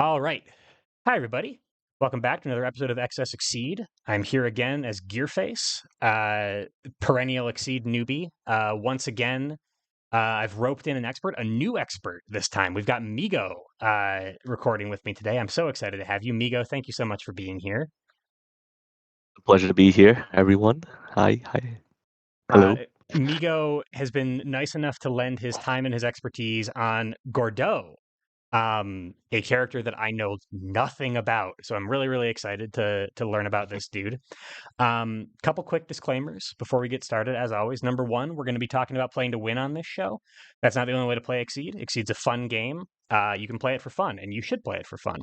All right. Hi, everybody. Welcome back to another episode of XS Exceed. I'm here again as Gearface, perennial Exceed newbie. Once again, I've roped in an expert, a new expert this time. We've got Migo recording with me today. I'm so excited to have you. Migo, thank you so much for being here. Pleasure to be here, everyone. Hi. Uh, Hello. Migo has been nice enough to lend his time and his expertise on Gordeau, a character that I know nothing about. So I'm really, really excited to learn about this dude. Couple quick disclaimers before we get started. As always, number one, we're going to be talking about playing to win on this show. That's not the only way to play Exceed. Exceed's a fun game. You can play it for fun, and you should play it for fun.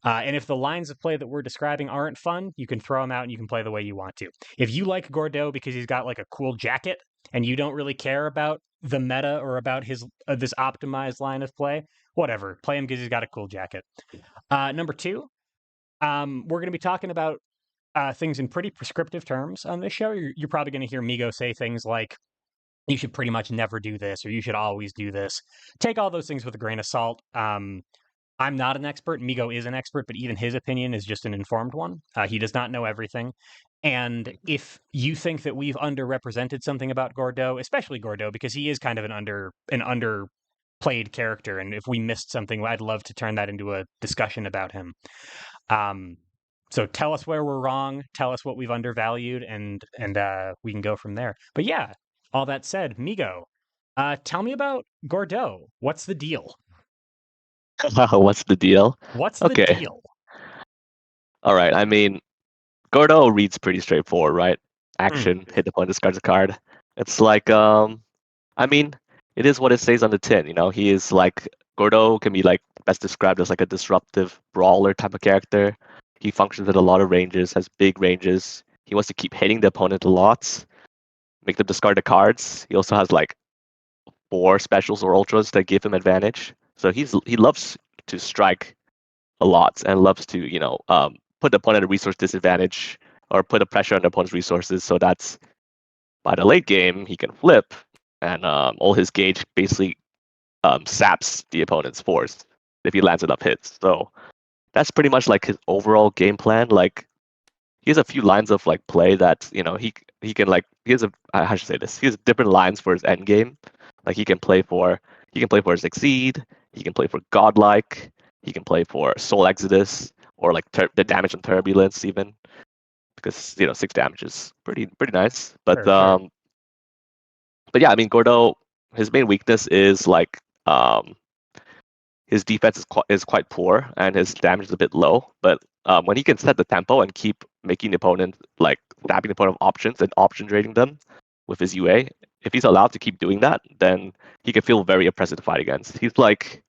And if the lines of play that we're describing aren't fun, you can throw them out and you can play the way you want to. If you like Gordeau because he's got like a cool jacket and you don't really care about the meta or about his this optimized line of play, whatever. Play him because he's got a cool jacket. Number two, we're going to be talking about things in pretty prescriptive terms on this show. You're probably going to hear Migo say things like, you should pretty much never do this, or you should always do this. Take all those things with a grain of salt. I'm not an expert. Migo is an expert, but even his opinion is just an informed one. He does not know everything. And if you think that we've underrepresented something about Gordeau, especially Gordeau, because he is kind of an underplayed character, and if we missed something, I'd love to turn that into a discussion about him. Um, so tell us where we're wrong, tell us what we've undervalued, and we can go from there. But yeah, all that said, Migo, tell me about Gordeau. What's the deal? What's the deal? What's the Okay. deal? All right. Gordo reads pretty straightforward, right? Mm, Action, hit the point, discards a card. It's like, I mean, it is what it says on the tin. He is like Gordo can be like best described as like a disruptive brawler type of character. He functions at a lot of ranges, has big ranges. He wants to keep hitting the opponent a lot, make them discard the cards. He also has like four specials or ultras that give him advantage. So he loves to strike a lot and loves to put the opponent at a resource disadvantage or put a pressure on the opponent's resources. So that's by the late game he can flip and all his gauge basically saps the opponent's force if he lands enough hits. So that's pretty much like his overall game plan. Like he has a few lines of like play that he can like he has a how should I say this? He has different lines for his end game. Like he can play for Succeed, he can play for Godlike, he can play for Soul Exodus or like the damage and turbulence even because 6 damage is pretty nice. But sure, sure. yeah, I mean Gordo, his main weakness is like his defense is quite poor and his damage is a bit low. But when he can set the tempo and keep making the opponent like tapping the opponent options and option trading them with his UA, if he's allowed to keep doing that, then he can feel very oppressive to fight against. He's like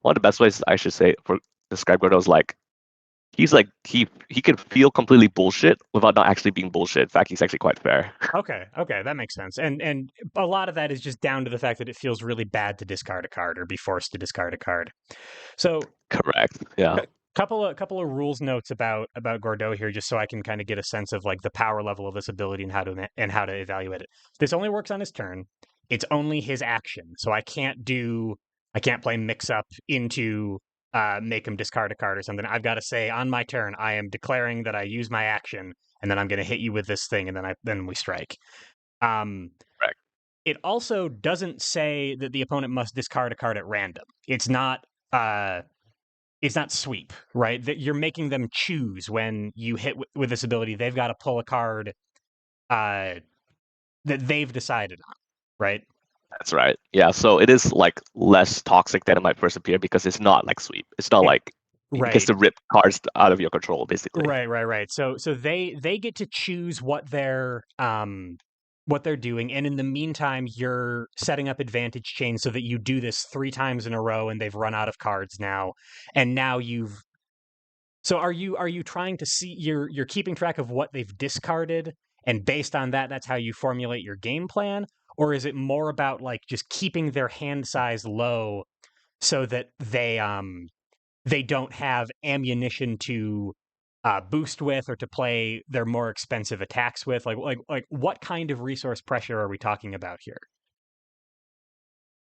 one of the best ways I should say for describe Gordo is like he's like he can feel completely bullshit without not actually being bullshit. In fact, he's actually quite fair. Okay, okay, that makes sense. And a lot of that is just down to the fact that it feels really bad to discard a card or be forced to discard a card. So Correct. Yeah. couple of rules notes about Gordeau here, just so I can kind of get a sense of like the power level of this ability and how to evaluate it. This only works on his turn. It's only his action, so I can't play mix up into make him discard a card or something. I've got to say on my turn I am declaring that I use my action, and then I'm going to hit you with this thing, and then we strike. Um, Correct. it also doesn't say that the opponent must discard a card at random. Uh, it's not sweep, right? That you're making them choose when you hit with this ability. They've got to pull a card uh, that they've decided on, right? That's right. Yeah. So it is like less toxic than it might first appear because it's not like sweep. It's not It, like he gets right, to rip cards out of your control, basically. right. So they get to choose what they're doing, and in the meantime, you're setting up advantage chains so that you do this 3 times in a row, and they've run out of cards now, and now you've. So are you trying to see you're keeping track of what they've discarded, and based on that, that's how you formulate your game plan? Or is it more about like just keeping their hand size low so that they don't have ammunition to boost with or to play their more expensive attacks with? Like what kind of resource pressure are we talking about here?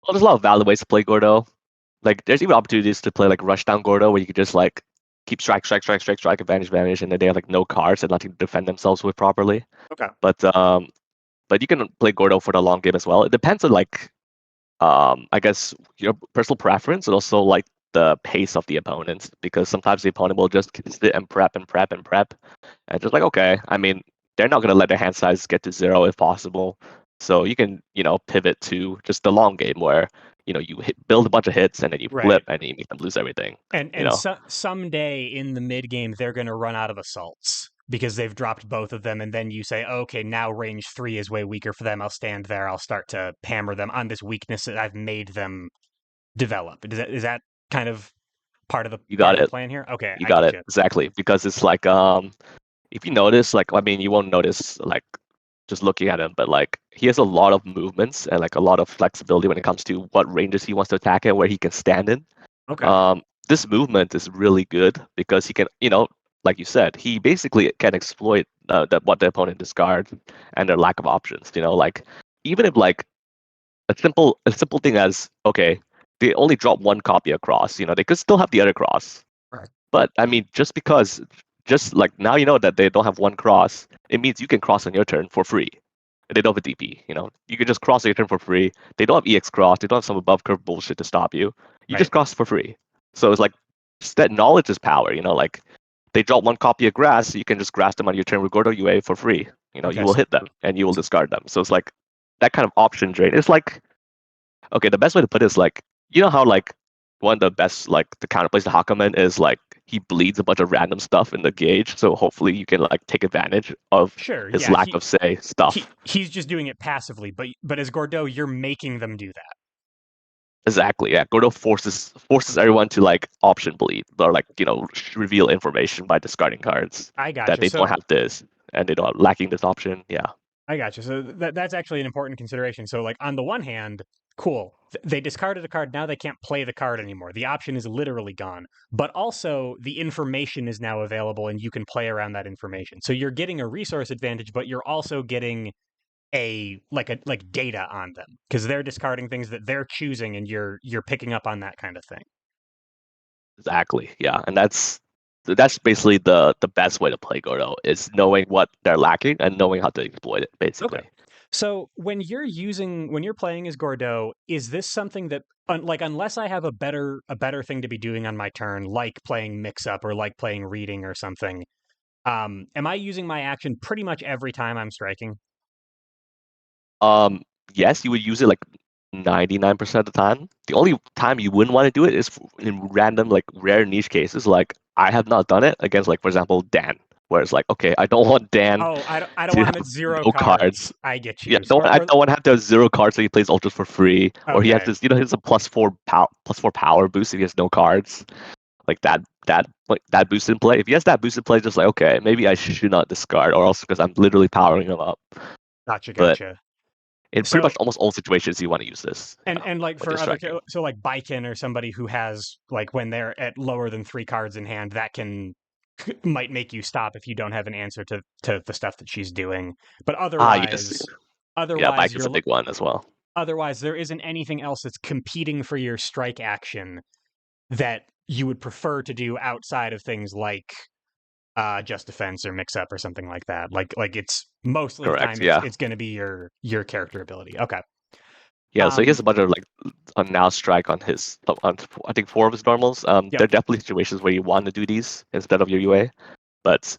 Well, there's a lot of valid ways to play Gordo. Like there's even opportunities to play like rush down Gordo where you could just like keep strike, advantage, advantage, and then they have like no cards and nothing to defend themselves with properly. Okay. But you can play Gordo for the long game as well. It depends on like I guess your personal preference and also like the pace of the opponents because sometimes the opponent will just sit and prep and prep and prep and just like okay, I mean they're not gonna let their hand size get to zero if possible, so you can pivot to just the long game where you build a bunch of hits and then you flip Right. and you make them lose everything. And You and know, someday in the mid game they're going to run out of assaults because they've dropped both of them, and then you say, okay, now range 3 is way weaker for them. I'll stand there. I'll start to hammer them on this weakness that I've made them develop. Is that kind of you part got of the it. plan here? Okay, You I got get it you. exactly because it's like if you notice, like, I mean, you won't notice, like, just looking at him, but, like, he has a lot of movements and, like, a lot of flexibility when it comes to what ranges he wants to attack and where he can stand in. Okay. This movement is really good because he can, like you said, he basically can exploit what the opponent discards and their lack of options. Like, even if, like, a simple thing as, okay, they only drop one copy across, they could still have the other cross. Right. But I mean, just like now you know that they don't have one cross, it means you can cross on your turn for free. And they don't have a DP, you can just cross on your turn for free. They don't have EX cross, they don't have some above curve bullshit to stop you. You Right. just cross for free. So it's like just that knowledge is power, like they drop one copy of grass, you can just grass them on your turn with Gordo UA for free. You Okay. will hit them and you will discard them. So it's like that kind of option drain. It's like okay, the best way to put it is like how like one of the best like the counterplays to Hakumen is like he bleeds a bunch of random stuff in the gauge, so hopefully you can like take advantage of Sure. his Yeah. lack of say stuff. He's just doing it passively, but as Gordeau, you're making them do that. Exactly, yeah. Gordo forces everyone to like option bleed or like reveal information by discarding cards I that gotcha. they don't So have this and they don't lacking this option. Yeah, I gotcha. So that's actually an important consideration. So like on the one hand, cool, they discarded a card. Now they can't play the card anymore. The option is literally gone. But also the information is now available, and you can play around that information. So you're getting a resource advantage, but you're also getting a data on them because they're discarding things that they're choosing, and you're picking up on that kind of thing. exactly. Yeah, and that's basically the best way to play Gordo is knowing what they're lacking and knowing how to exploit it, Okay. basically. So when you're playing as Gordeau, is this something that like unless I have a better thing to be doing on my turn, like playing mix up or like playing reading or something, am I using my action pretty much every time I'm striking? Um, yes, you would use it like 99% of the time. The only time you wouldn't want to do it is in random, like rare niche cases. Like I have not done it against, like for example, Dan, where it's like, okay, I don't want Dan Oh, I don't to want him at have zero no cards. cards. I get Yeah, you. I don't want to have to have zero cards so he plays ultras for free, or he has Okay, this, he has a plus four power boost if he has no cards. Like that boost in play. If he has that boost in play, just like okay, maybe I should not discard, or else because I'm literally powering him up. gotcha, But gotcha. in pretty So much almost all situations you want to use this, and like when you're for other striking. so like Baiken or somebody who has like when they're at lower than 3 cards in hand, that might make you stop if you don't have an answer to the stuff that she's doing. But Ah, yes. Yeah, otherwise bike is a you're big one as well. otherwise there isn't anything else that's competing for your strike action that you would prefer to do outside of things like just defense or mix up or something like that. Like it's most of the Correct. time it's Yeah. it's going to be your character ability. Okay. Yeah, so he has Um a bunch of like a now strike on his on I think four of his normals. There yep. are definitely situations where you want to do these instead of your UA. But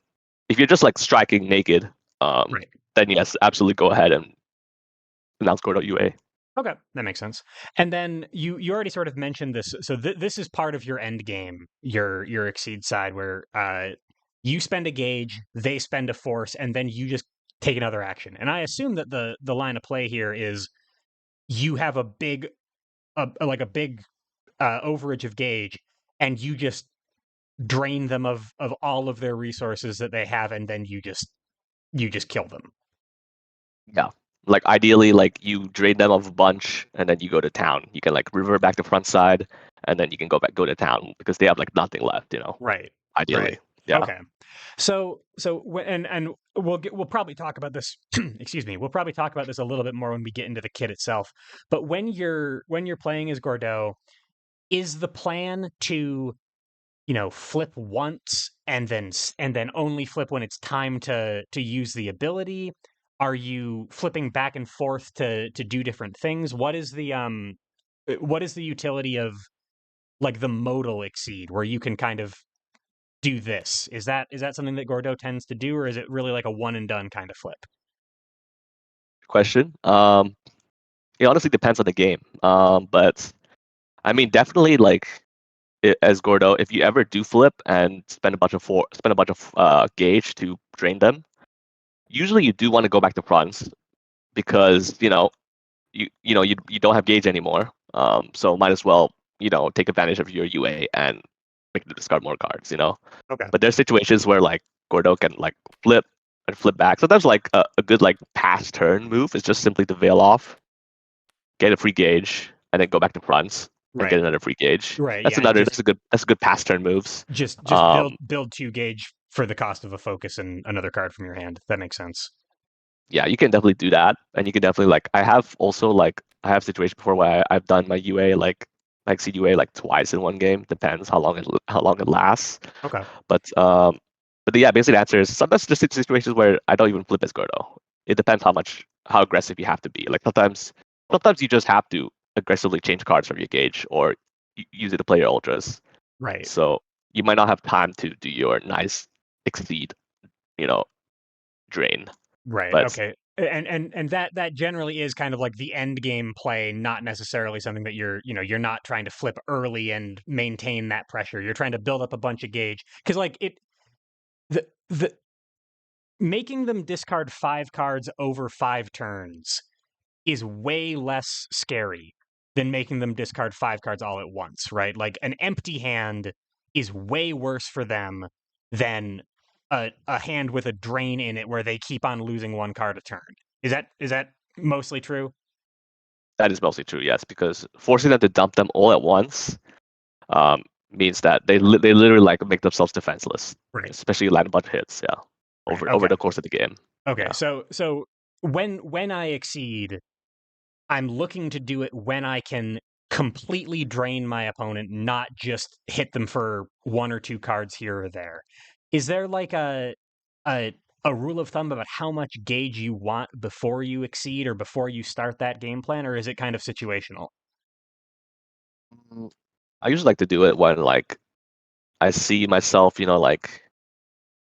if you're just like striking naked, Right. then yes, absolutely go ahead and announce Gordo UA. Okay, that makes sense. And then you already sort of mentioned this. So this is part of your end game, your exceed side, where you spend a gauge, they spend a force, and then you just take another action. And I assume that the line of play here is you have a big overage of gauge, and you just drain them of all of their resources that they have, and then you just kill them. Yeah. Like ideally, like you drain them of a bunch and then you go to town. You can like revert back to front side and then you can go to town because they have like nothing left. Right. Right. Ideally. Yeah. Okay. And we'll probably talk about this. Excuse me. We'll probably talk about this a little bit more when we get into the kit itself. But when you're playing as Gordeau, is the plan to, flip once and then only flip when it's time to use the ability? Are you flipping back and forth to do different things? What is the utility of like the modal exceed where you can kind of do this? Is that something that Gordeau tends to do, or is it really like a one and done kind of flip? Question. It honestly depends on the game. But I mean, definitely like as Gordo, if you ever do flip and spend a bunch of gauge to drain them, usually you do want to go back to fronts because you don't have gauge anymore. So might as well take advantage of your UA and make the discard more cards. Okay. But there's situations where like Gordo can like flip and flip back. Sometimes like a good like pass turn move is just simply to veil off, get a free gauge, and then go back to fronts and Right. get another free gauge. Right. That's Yeah. And another just that's a good pass turn moves. just build Um, build two gauge for the cost of a focus and another card from your hand. That makes sense. yeah, you can definitely do that, and you can definitely like I have situations before where I've done my UA like CUA like twice in one game. Depends how long it lasts. Okay. But yeah, basically the answer is sometimes just situations where I don't even flip as Gordo. It depends how aggressive you have to be. Like sometimes you just have to aggressively change cards from your gauge or use it to play your ultras. Right. So you might not have time to do your nice exceed, you know, drain. Right. But Okay. And that generally is kind of like the end game play, not necessarily something that you're not trying to flip early and maintain that pressure. You're trying to build up a bunch of gauge because like the making them discard 5 cards over 5 turns is way less scary than making them discard 5 cards all at once, right? Like an empty hand is way worse for them than a hand with a drain in it where they keep on losing 1 card a turn. Is that mostly true? that is mostly true, yes, because forcing them to dump them all at once means that they literally like make themselves defenseless, Right. especially land a bunch of hits, yeah, Right. over Okay. the course of the game. Okay. Yeah. So when I exceed, I'm looking to do it when I can completely drain my opponent, not just hit them for 1 or 2 cards here or there. Is there like a a rule of thumb about how much gauge you want before you exceed or before you start that game plan, or is it kind of situational? Mm, I usually like to do it when like I see myself, like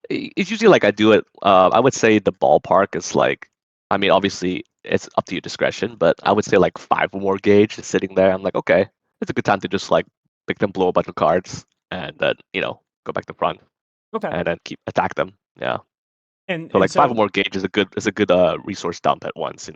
it's usually like I do it. I would say the ballpark is like, I mean, obviously it's up to your discretion, but I would say like 5 or more gauge is sitting there. I'm like, okay, it's a good time to just like pick them, blow a bunch of cards, and then go back to front Okay. and then keep attack them. Yeah. And So and like five so or more gauge is a good resource dump at once.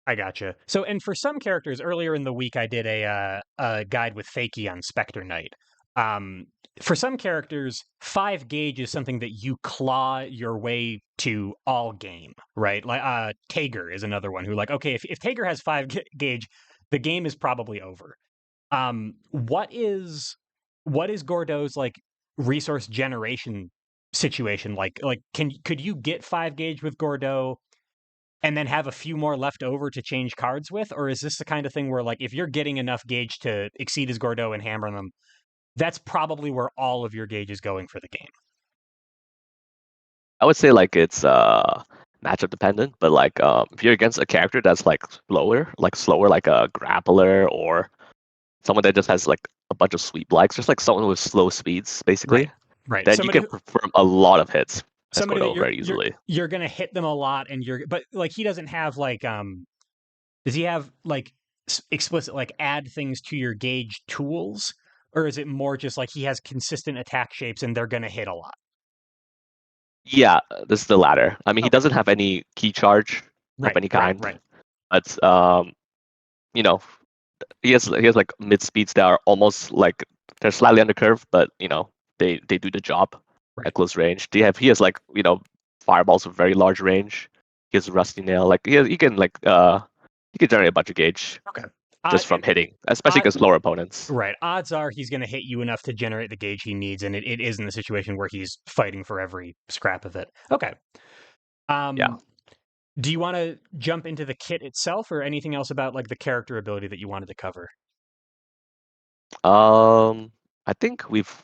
I gotcha. So, and for some characters, earlier in the week, I did a guide with Fakey on Spectre Knight. Um, for some characters, 5 gauge is something that you claw your way to all game, right? Like Tager is another one who, like, okay, if Tager has 5 gauge, the game is probably over. What is Gordeau's like resource generation situation like? Like, could you get 5 gauge with Gordeau and then have a few more left over to change cards with? Or is this the kind of thing where, like, if you're getting enough gauge to exceed his Gordeau and hammer them, that's probably where all of your gauge is going for the game? I would say like it's matchup dependent, but like if you're against a character that's like slower like a grappler or someone that just has like a bunch of sweep likes, just like someone with slow speeds, Right. basically, Right. then you can perform a lot of hits as Somebody that Gordo you're very you're easily. you're gonna hit them a lot, and but like he doesn't have like does he have like explicit like add things to your gauge tools, or is it more just like he has consistent attack shapes and they're gonna hit a lot? Yeah, this is the latter. I mean, he Okay. doesn't have any key charge of Right. any Right. kind, Right. but you know, he has like mid speeds that are almost like they're slightly under curve, but they do the job at Right. close range. He has like fireballs with very large range. He has rusty nail. Like he can generate a bunch of gauge Okay. just from And hitting, especially odd, against lower opponents. right. Odds are he's going to hit you enough to generate the gauge he needs, and it is in the situation where he's fighting for every scrap of it. Okay. Yeah. Um, do you want to jump into the kit itself, or anything else about like the character ability that you wanted to cover? I think we've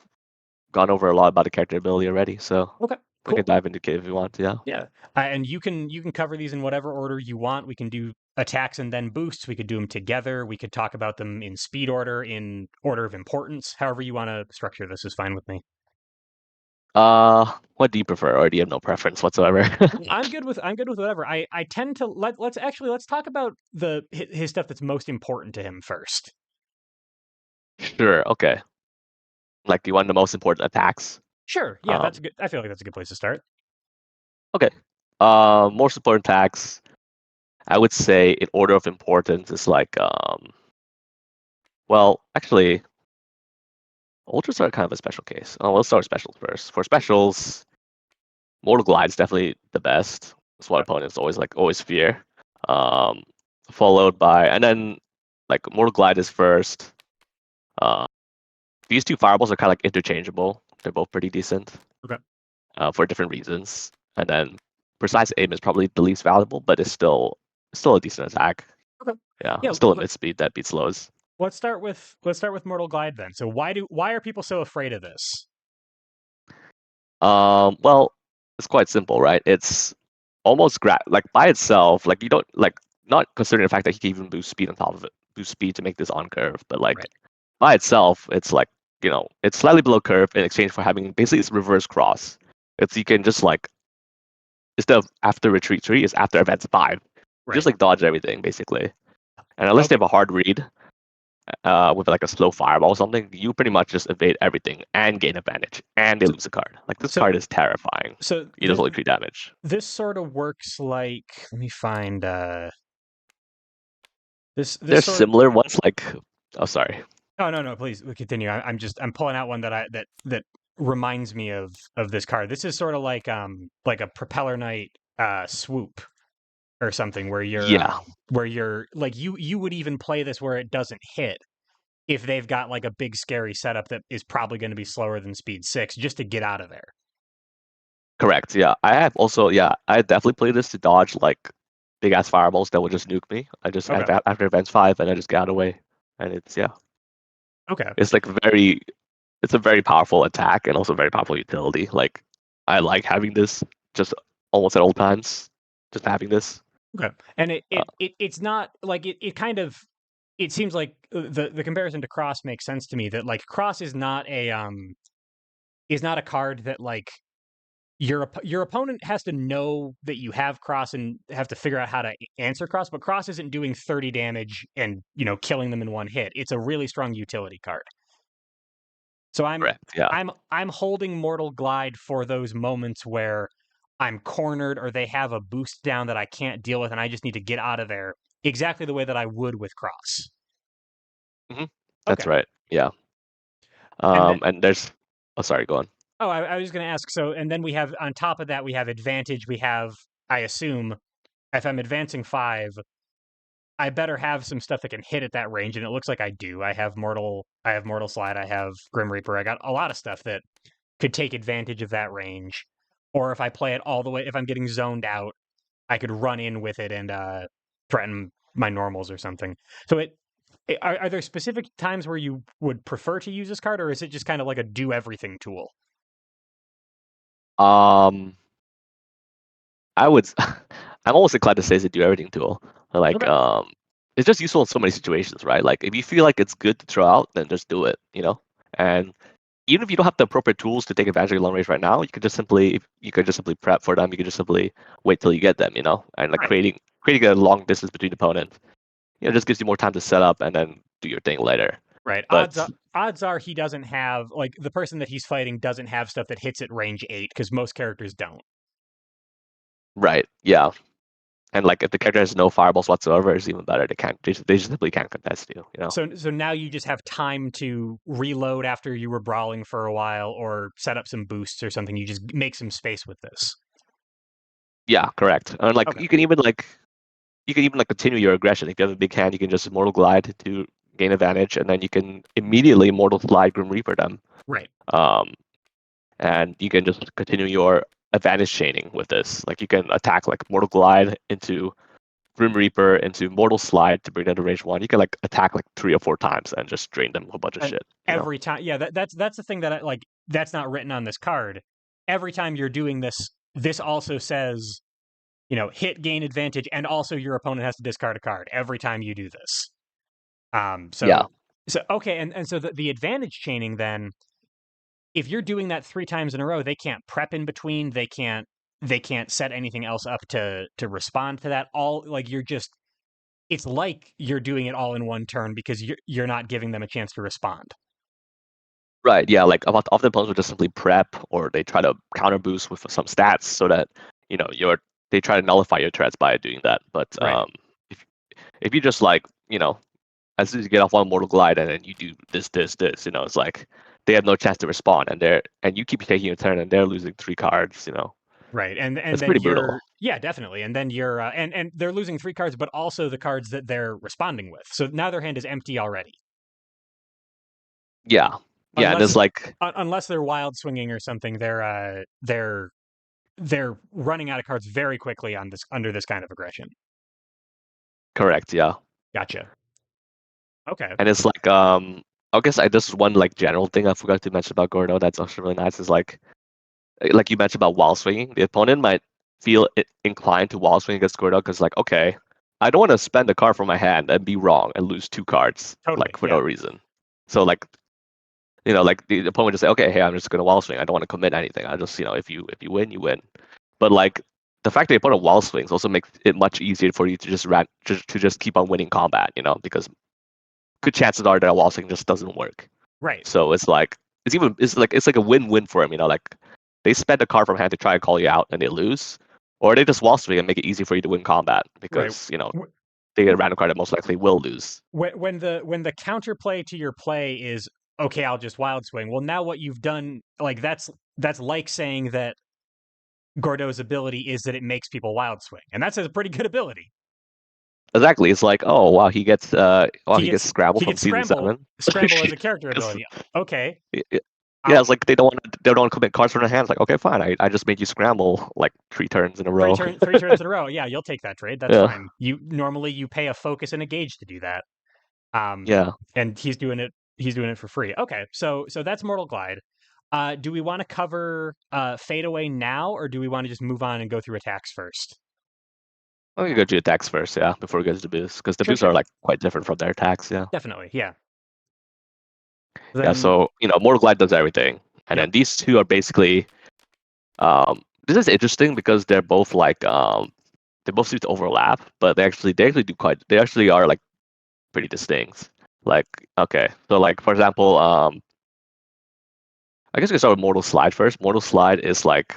gone over a lot about the character ability already, so Okay, we can cool. dive into it if you want. Yeah. Yeah, and you can cover these in whatever order you want. We can do attacks and then boosts. We could do them together. We could talk about them in speed order, in order of importance. However you want to structure this is fine with me. What do you prefer, or do you have no preference whatsoever? I'm good with whatever. I tend to let's talk about his stuff that's most important to him first. Sure. Okay. Like you want the most important attacks. Sure. Yeah, that's Um. good. I feel like that's a good place to start. Okay. Most important attacks. I would say in order of importance is like Well, actually, ultras are kind of a special case. Oh, let's start with specials first. For specials, Mortal Glide is definitely the best. It's what Okay. opponents always fear. Um, Followed by, and then like Mortal Glide is first. Uh, these two fireballs are kind of like interchangeable. They're both pretty decent Okay. for different reasons. And then Precise Aim is probably the least valuable, but it's still a decent attack. Okay. Yeah, Yeah. still a mid speed that beats lows. Let's start with Mortal Glide then. So why are people so afraid of this? Well, it's quite simple, right? It's almost like by itself, like you don't like not considering the fact that he can even boost speed on top of it, boost speed to make this on curve, but like Right. by itself, it's like it's slightly below curve in exchange for having basically it's reverse cross. It's you can just like instead of after retreat 3, is after events 5. You just Right. like dodge everything basically, and unless they Okay. have a hard read, with like a slow fireball or something, you pretty much just evade everything and gain advantage, and they So lose a card. Like this so card is terrifying. so He does this only 3 damage. this sort of works like let me find this There's sort similar ones like, oh sorry, oh no please continue. I'm pulling out one that reminds me of this card. This is sort of like a propeller knight swoop or something yeah, where you're like you would even play this where it doesn't hit if they've got like a big scary setup that is probably going to be slower than speed 6 just to get out of there. correct. Yeah, I have also I definitely play this to dodge like big ass fireballs that will just nuke me. I just Okay. after events 5 and I just get out of the way, and Okay. it's like it's a very powerful attack and also very powerful utility. Like I like having this just almost at all times, just having this. Okay. And Uh, it's not like it kind of it seems like the comparison to Cross makes sense to me that like Cross is not a card that like your opponent has to know that you have Cross and have to figure out how to answer Cross, but Cross isn't doing 30 damage and, killing them in one hit. It's a really strong utility card. So Correct. Yeah. I'm holding Mortal Glide for those moments where I'm cornered or they have a boost down that I can't deal with and I just need to get out of there exactly the way that I would with Cross. hmm That's Okay. right. Yeah. And then And there's, oh, sorry, go on. I was going to ask so and then we have on top of that we have advantage, we have I assume if I'm advancing 5, I better have some stuff that can hit at that range and it looks like I do. I have Mortal Slide, I have Grim Reaper. I got a lot of stuff that could take advantage of that range. Or if I play it all the way, if I'm getting zoned out, I could run in with it and threaten my normals or something. So are there specific times where you would prefer to use this card, or is it just kind of like a do everything tool? Um, I would, I'm almost inclined to say it's a do everything tool. Like, Okay, it's just useful in so many situations, right? Like, if you feel like it's good to throw out, then just do it, And even if you don't have the appropriate tools to take advantage of your long range right now, you could just simply prep for them. You could just simply wait till you get them, and like right, creating a long distance between opponents, just gives you more time to set up and then do your thing later. right. But Odds are he doesn't have like the person that he's fighting doesn't have stuff that hits at range 8 because most characters don't. right, yeah, and like if the character has no fireballs whatsoever, it's even better. They just simply can't contest you. So now you just have time to reload after you were brawling for a while, or set up some boosts or something. You just make some space with this. Yeah, correct. And like Okay, you can even like continue your aggression. If you have a big hand, you can just Mortal Glide to gain advantage, and then you can immediately Mortal Glide Grim Reaper them. right. Um, and you can just continue your advantage chaining with this. Like you can attack like Mortal Glide into Grim Reaper into Mortal Slide to bring them to range 1, you can like attack like 3 or 4 times and just drain them a bunch of And shit. You know? every time, yeah, that's the thing that I like. That's not written on this card. Every time you're doing this, this also says, hit gain advantage, and also your opponent has to discard a card every time you do this. Yeah. So okay, and so the advantage chaining then, if you're doing that 3 times in a row, they can't prep in between. They can't set anything else up to respond to that. All like you're just it's like you're doing it all in one turn because you're not giving them a chance to respond. Right. Yeah. Like often opponents will just simply prep or they try to counter boost with some stats so that they try to nullify your threats by doing that. But Right. if if you just like as soon as you get off one Mortal Glide and then you do this, it's like they have no chance to respond and you keep taking your turn and they're losing 3 cards. Right. And It's then pretty brutal. yeah, definitely. And then you're and they're losing 3 cards, but also the cards that they're responding with. So now their hand is empty already. Yeah. Yeah. And Unless it's like unless they're wild swinging or something, they're running out of cards very quickly on this under this kind of aggression. correct. Yeah. Gotcha. Okay. And it's like I guess this is one like general thing I forgot to mention about Gordo that's actually really nice is like you mentioned about wall swinging, the opponent might feel inclined to wall swing against Gordo because like, okay, I don't want to spend a card from my hand and be wrong and lose 2 cards Totally. like for no Yeah. reason. So like like the opponent would just say, okay, hey, I'm just gonna wall swing. I don't want to commit anything. I just if you win, you win. But like the fact that you put a wall swings also makes it much easier for you to just keep on winning combat, because good chances are that a wall swing just doesn't work. Right. So it's like a win-win for them. Like they spend a card from hand to try and call you out and they lose, or they just wall swing and make it easy for you to win combat Right. because they get a random card that most likely will lose. When the counterplay to your play is okay, I'll just wild swing. Well, now what you've done, like that's like saying that Gordeau's ability is that it makes people wild swing, and that's a pretty good ability. Exactly. It's like, oh wow, He he gets gets Scrabble he from gets season scramble 7. scramble as a character It's- ability. Okay, yeah, I'll it's like they don't want to commit cards from their hands. Like, okay, fine, I just made you scramble like 3 turns in a row. 3 turns in a row. Yeah, you'll take that trade. That's Yeah, fine. You pay a focus and a gauge to do that. yeah. And he's doing it for free. Okay, so that's Mortal Glide. Do we want to cover Fade Away now, or do we want to just move on and go through attacks first? I'm gonna go to attacks first, yeah, before it goes to boosts, because the Sure, boosts are sure. like quite different from their attacks, yeah. Definitely, yeah. Yeah, Then, so Mortal Glide does everything, and yep. then these two are basically this is interesting because they're both like they both seem to overlap, but they actually are like pretty distinct. Like okay, so like for example, I guess we can start with Mortal Slide first. Mortal Slide is like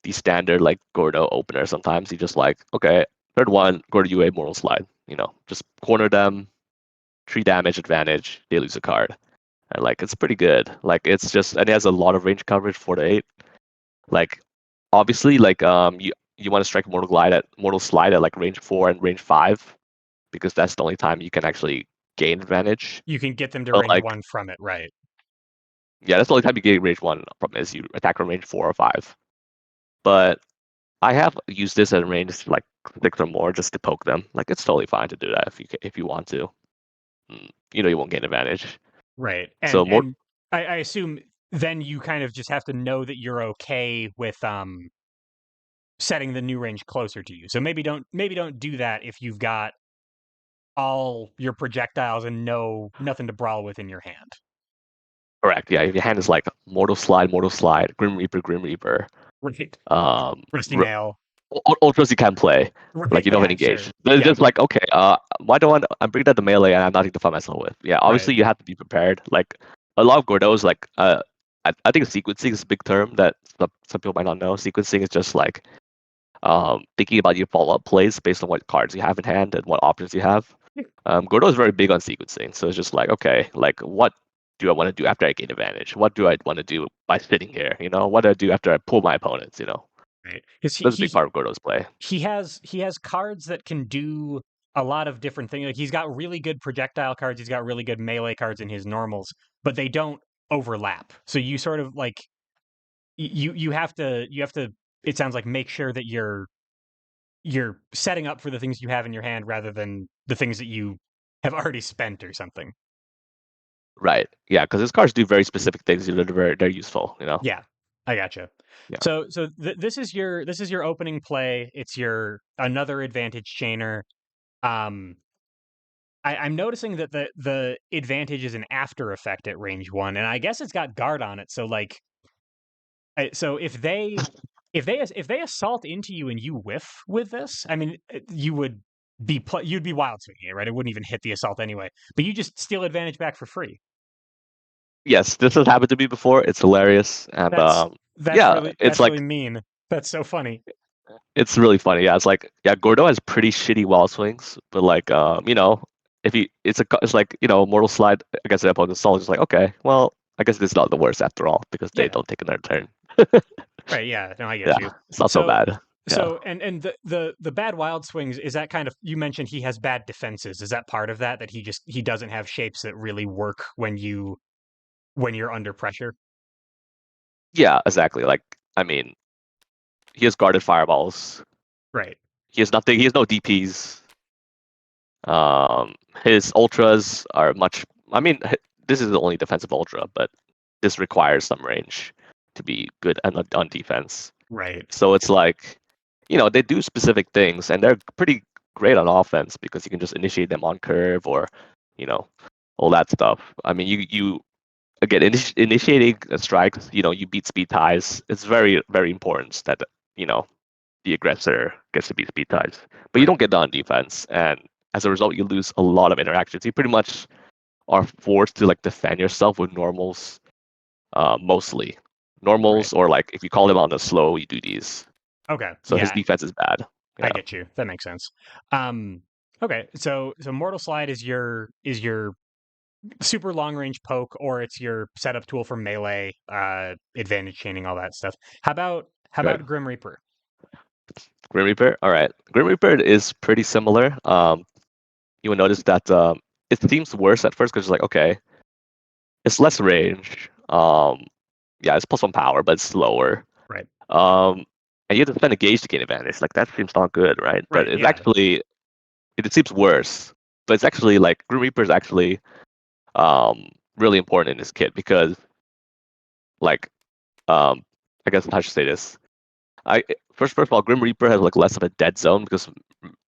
the standard like Gordo opener. Sometimes you just like okay, third one Gordo UA Mortal Slide. Just corner them, 3 damage advantage, they lose a card. And like it's pretty good. Like it's just and it has a lot of range coverage 4 to 8. Like obviously like you want to strike Mortal Slide at like range 4 and range 5 because that's the only time you can actually gain advantage. You can get them to But range like one from it, right? yeah, that's the only time you get range 1 from is you attack from range 4 or 5. But I have used this at range like 6 or more just to poke them. Like it's totally fine to do that if you want to. You won't gain advantage. Right. So And more and I assume then you kind of just have to know that you're okay with setting the new range closer to you. So maybe don't do that if you've got all your projectiles and nothing to brawl with in your hand. correct. Yeah, if your hand is like Mortal Slide, Grim Reaper, Right. um, Rusty Nail. ultras you can play. Like Right. you don't have Yeah, any sure. gauge. But it's Yeah, just like okay, why don't I'm bringing that to melee and I'm nothing to fight myself with. Yeah, right. obviously you have to be prepared. Like a lot of Gordos, like I think sequencing is a big term that some people might not know. Sequencing is just like thinking about your follow-up plays based on what cards you have in hand and what options you have. Gordo is very big on sequencing, so it's just like okay, like what do I want to do after I gain advantage? What do I want to do by sitting here? What do I do after I pull my opponents? Right. Because he, That's a big he part of Gordo's play. he has cards that can do a lot of different things. Like he's got really good projectile cards, he's got really good melee cards in his normals, but they don't overlap. So you sort of like you have to it sounds like make sure that you're setting up for the things you have in your hand rather than the things that you have already spent or something. Right. Yeah, because his cards do very specific things that are they're useful. You know. Yeah, I gotcha. Yeah. So this is your opening play. It's your another advantage chainer. Um, I'm noticing that the advantage is an after effect at range one, and I guess it's got guard on it. So like, so if they assault into you and you whiff with this, I mean, you would you'd be wild swinging it, right? It wouldn't even hit the assault anyway. But you just steal advantage back for free. Yes, this has happened to me before. It's hilarious, and That's yeah, it's that's really like mean. That's so funny. it's really funny. Yeah, it's like yeah, Gordeau has pretty shitty wall swings, but like you know, if he it's like you know, Mortal Slide against the opponent's soul, it's like okay, well, I guess it's not the worst after all because they Yeah. don't take another turn. Right. Yeah. No, I get Yeah, you. it's not so So bad. Yeah. and the bad wild swings is that kind of you mentioned he has bad defenses. Is that part of that he doesn't have shapes that really work when you're under pressure? Yeah, exactly. Like, I mean, he has guarded fireballs. Right. He has nothing. He has no DPs. His ultras are much. I mean, this is the only defensive ultra, but this requires some range to be good on defense. Right. So it's like, you know, they do specific things, and they're pretty great on offense because you can just initiate them on curve or, you know, all that stuff. I mean, you again initiating strikes. You know, you beat speed ties. It's very important that you know the aggressor gets to beat speed ties, but you Right. don't get that on defense, and as a result, you lose a lot of interactions. You pretty much are forced to like defend yourself with normals, mostly Right. normals, or like if you call them on the slow, you do these. Okay. So his Yeah, defense is bad. I Yeah. get you. That makes sense. Um okay. So Mortal Slide is your super long range poke, or it's your setup tool for melee, advantage chaining, all that stuff. How Good. about Grim Reaper? Grim Reaper. All right. Grim Reaper is pretty similar. You will notice that it seems worse at first because it's like okay, it's less range. Yeah, it's plus one power, but it's slower. Right. Um, and you have to spend a gauge to gain advantage. Like that seems not good, right? But Right. it's Yeah. actually it seems worse. But it's actually like Grim Reaper is actually really important in this kit because like I guess how should I say this? I first of all, Grim Reaper has like less of a dead zone because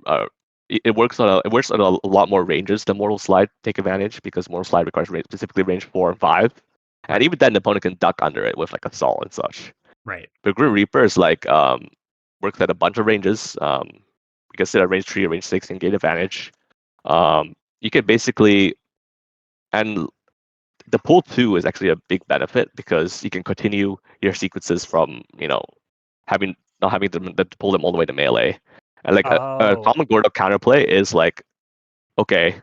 uh, it works on a lot more ranges than Mortal Slide take advantage because Mortal Slide requires specifically range 4 and 5, and Right. even then the opponent can duck under it with like assault and such. Right. But Grim Reaper is like works at a bunch of ranges. You can sit at range 3 or range 6 and gain advantage. You can basically and the pull 2 is actually a big benefit because you can continue your sequences from having not having to pull them all the way to melee. And like a Oh, common Gordo counterplay is like, okay,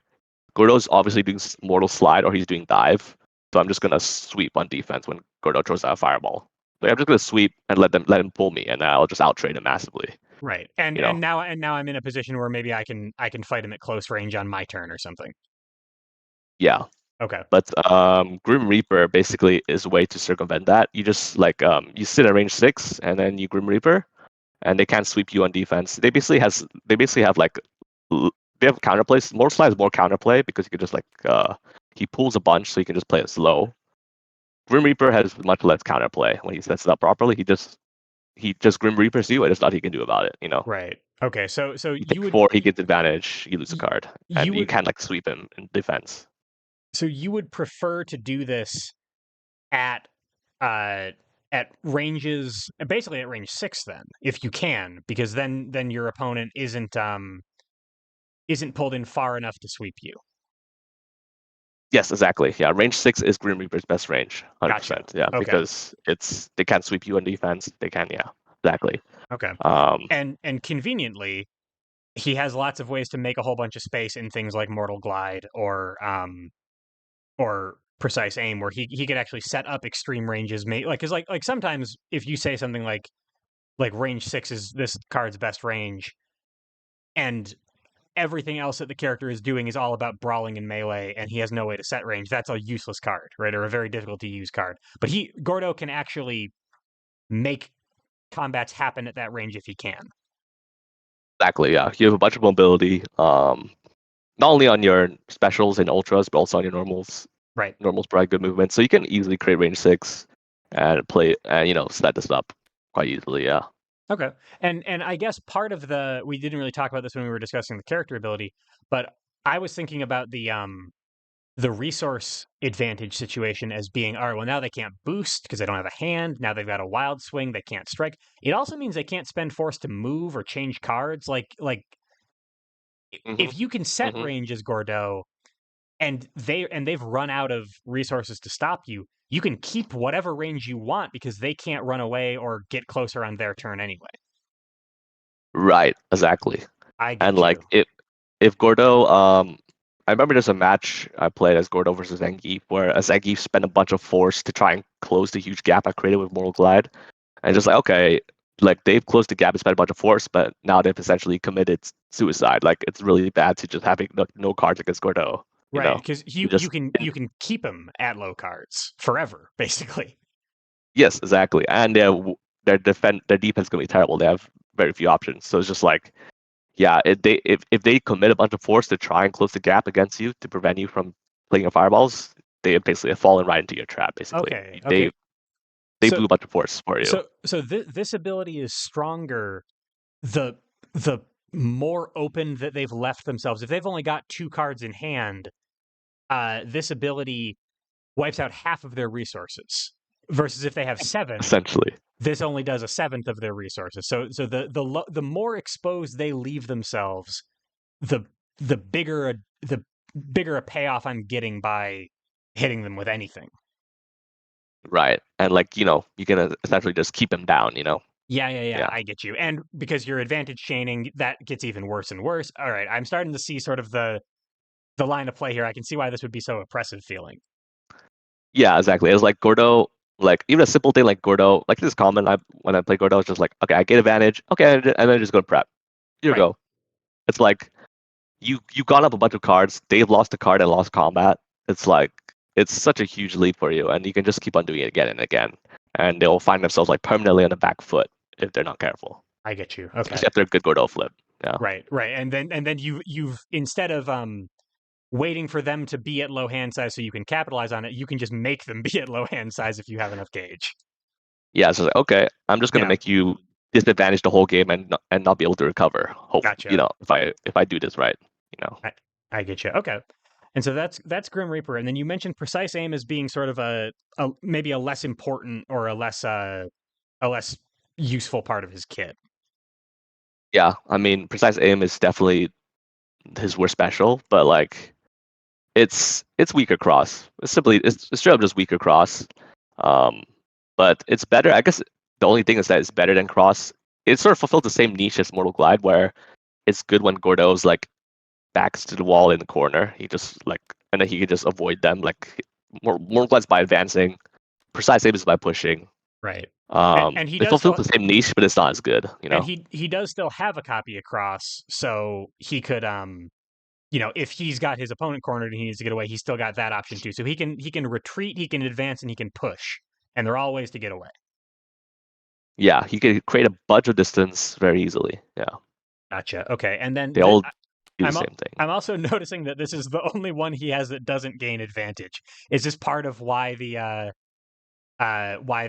Gordo's obviously doing Mortal Slide or he's doing dive, so I'm just gonna sweep on defense when Gordo throws out a fireball. Like I'm just gonna sweep and let him pull me, and I'll just out trade him massively. right. You know, And now I'm in a position where maybe I can fight him at close range on my turn or something. yeah. Okay. But Grim Reaper basically is a way to circumvent that. You just like you sit at range 6 and then you Grim Reaper, and they can't sweep you on defense. They basically have like they have counterplays. Mortal Slide is more counterplay because you can just like he pulls a bunch, so you can just play it slow. Grim Reaper has much less counterplay when he sets it up properly. He just Grim Reapers you, and there's nothing he can do about it. You know, Right. Okay. So you take 4, he gets advantage, you lose a card, you and you would can't like sweep him in defense. so you would prefer to do this at uh at ranges basically at range 6 then, if you can, because then your opponent isn't pulled in far enough to sweep you. Yes, exactly. Yeah, range 6 is Grim Reaper's best range, Gotcha. 100%. Yeah, Okay. because they can't sweep you on defense. They can, yeah, exactly. Okay. Um, And conveniently, he has lots of ways to make a whole bunch of space in things like Mortal Glide or Precise Aim, where he could actually set up extreme ranges. Like, cause like sometimes if you say something like range 6 is this card's best range, and everything else that the character is doing is all about brawling and melee, and he has no way to set range, that's a useless card, right? Or a very difficult to use card. But Gordo can actually make combats happen at that range if he can. Exactly, yeah. You have a bunch of mobility, not only on your specials and ultras, but also on your normals. Right. Normals provide good movement, so you can easily create range 6 and play and set this up quite easily. Yeah. Okay. And I guess part of we didn't really talk about this when we were discussing the character ability, but I was thinking about the resource advantage situation as being, all right, well, now they can't boost because they don't have a hand. Now they've got a wild swing, they can't strike. It also means they can't spend force to move or change cards. Like hmm if you can set hmm range as Gordeau and they've run out of resources to stop you, you can keep whatever range you want because they can't run away or get closer on their turn anyway. Right. Exactly. I And get like you. if Gordeau, I remember there's a match I played as Gordeau versus Zangief where Zangief spent a bunch of force to try and close the huge gap I created with Mortal Glide. And just like, okay, like they've closed the gap and spent a bunch of force, but now they've essentially committed suicide. Like it's really bad to just having no cards against Gordeau. You Right, know, because you you just can you can keep them at low cards forever, basically. yes, exactly. And their defense gonna be terrible. They have very few options. So it's just like, yeah, if they commit a bunch of force to try and close the gap against you to prevent you from playing your fireballs, they basically have fallen right into your trap. Basically, Okay, they okay. they So blew a bunch of force for you. this ability is stronger the the more open that they've left themselves. If they've only got two cards in hand, this ability wipes out half of their resources. Versus if they have seven, Essentially, this only does a seventh of their resources. So the more exposed they leave themselves, the the bigger a payoff I'm getting by hitting them with anything. right? And like you can essentially just keep him down. Yeah, Yeah, I get you. And because you're advantage chaining, that gets even worse and worse. All right, I'm starting to see sort of the line of play here. I can see why this would be so oppressive feeling. yeah, exactly. It's like Gordeau. Like even a simple thing like Gordeau, like this is common. When I play Gordeau, it's just like, okay, I get advantage. Okay, and then just go to prep. Here you Right. go. It's like you got up a bunch of cards. They've lost a card and lost combat. It's like it's such a huge leap for you, and you can just keep on doing it again and again, and they'll find themselves like permanently on the back foot if they're not careful, I get you. Okay. especially after a good Godot flip. Yeah, Right. And then you've instead of waiting for them to be at low hand size so you can capitalize on it, you can just make them be at low hand size if you have enough gauge. yeah. So it's like, okay, I'm just gonna Yeah, make you disadvantage the whole game and not be able to recover. Hope gotcha. if I do this right. I, I get you. Okay. And so that's Grim Reaper. And then you mentioned precise aim as being sort of a maybe a less important or a less useful part of his kit. Yeah, I mean, precise aim is definitely his worst special, but like it's weak across. It's straight up just weak across. Um, but it's better. I guess the only thing is that it's better than cross. It sort of fulfills the same niche as Mortal Glide, where it's good when Gordeau's like backs to the wall in the corner. He just like and then he can just avoid them. Like Mortal Glide's by advancing. Precise aim is by pushing. Right. And he It does fulfills still the same niche, but it's not as good. and he does still have a copy across, so he could if he's got his opponent cornered and he needs to get away, he's still got that option too. So he can retreat, he can advance, and he can push. And they're all ways to get away. Yeah, he can create a bunch of distance very easily. Yeah, Gotcha. Okay. And then they all do the I'm same thing. I'm also noticing that this is the only one he has that doesn't gain advantage. Is this part of why why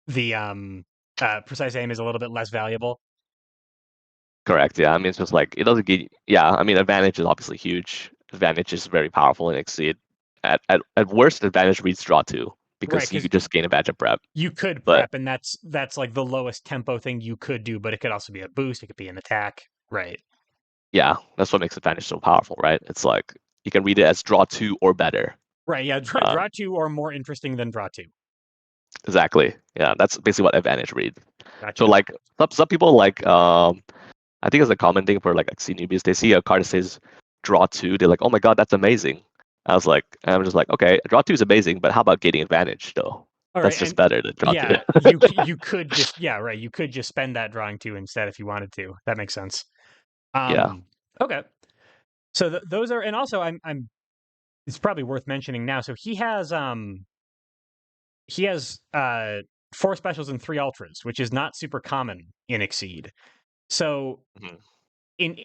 the precise aim is a little bit less valuable? Correct. Yeah. I mean, it's just like it doesn't get. Yeah. I mean, advantage is obviously huge. Advantage is very powerful and exceed. At worst, advantage reads draw two Right, because you because could just gain advantage of prep. you could But prep, and that's like the lowest tempo thing you could do, but it could also be a boost, it could be an attack. Right. yeah, that's what makes advantage so powerful, right? It's like you can read it as draw two or better. Right, yeah, Um, draw two or more interesting than draw two. exactly. Yeah, that's basically what advantage reads. So Gotcha. like some people like I think it's a common thing for like XC newbies. They see a card that says draw two, they're like, oh my god, that's amazing. I'm just like, okay, draw two is amazing, but how about getting advantage though? All right, That's just and better than draw two. yeah, you could just yeah, right, you could just spend that drawing two instead if you wanted to. That makes sense. Yeah. Okay. So those are, and also I'm it's probably worth mentioning now. So he has four specials and three ultras, which is not super common in Exceed. So Mhm. in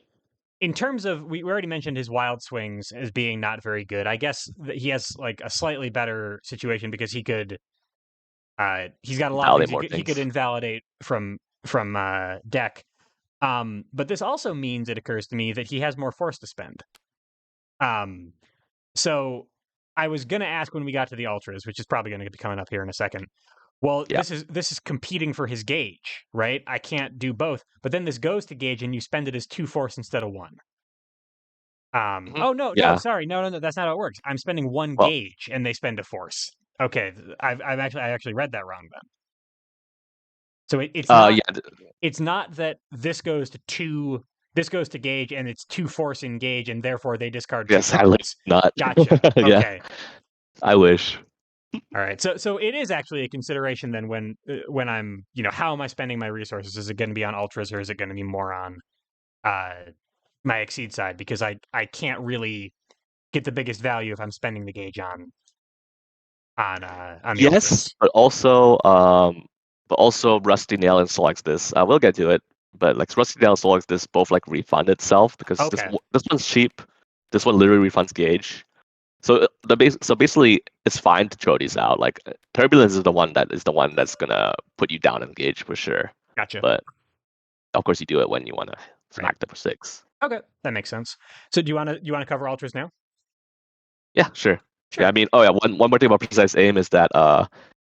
in terms of we already mentioned his wild swings as being not very good. I guess that he has like a slightly better situation because he's got a lot of things Validate more he could things. invalidate from deck. But this also means it occurs to me that he has more force to spend. Um, so I was gonna ask when we got to the ultras, which is probably gonna be coming up here in a second. Well, Yeah. this is competing for his gauge, right? I can't do both. But then this goes to gauge, and you spend it as 2 force instead of one. Mhm. Oh no, Yeah. sorry, no, that's not how it works. I'm spending one Well, gauge, and they spend a force. Okay, I actually read that wrong then. So yeah. it's not that this goes to gauge, and it's 2 force in gauge, and therefore they discard Yeah, two sadly cards. not. Gotcha. Yeah, Okay. I wish. All right. So it is actually a consideration then when I'm how am I spending my resources? Is it going to be on ultras or is it going to be more on uh my exceed side? Because I can't really get the biggest value if I'm spending the gauge on the Yes, ultras. but also Rusty Nail and Solix this. We'll get to it, but like Rusty Nail and Solix this both like refund itself because Okay. this one's cheap. This one literally refunds gauge. So so basically it's fine to throw these out. Like Turbulence is the one that's gonna put you down in gauge for sure. Gotcha. But of course you do it when you wanna Right. smack them for six. Okay. That makes sense. So do you want to cover ultras now? Yeah, sure. Yeah, I Sure. mean, oh yeah, one more thing about precise aim is that oh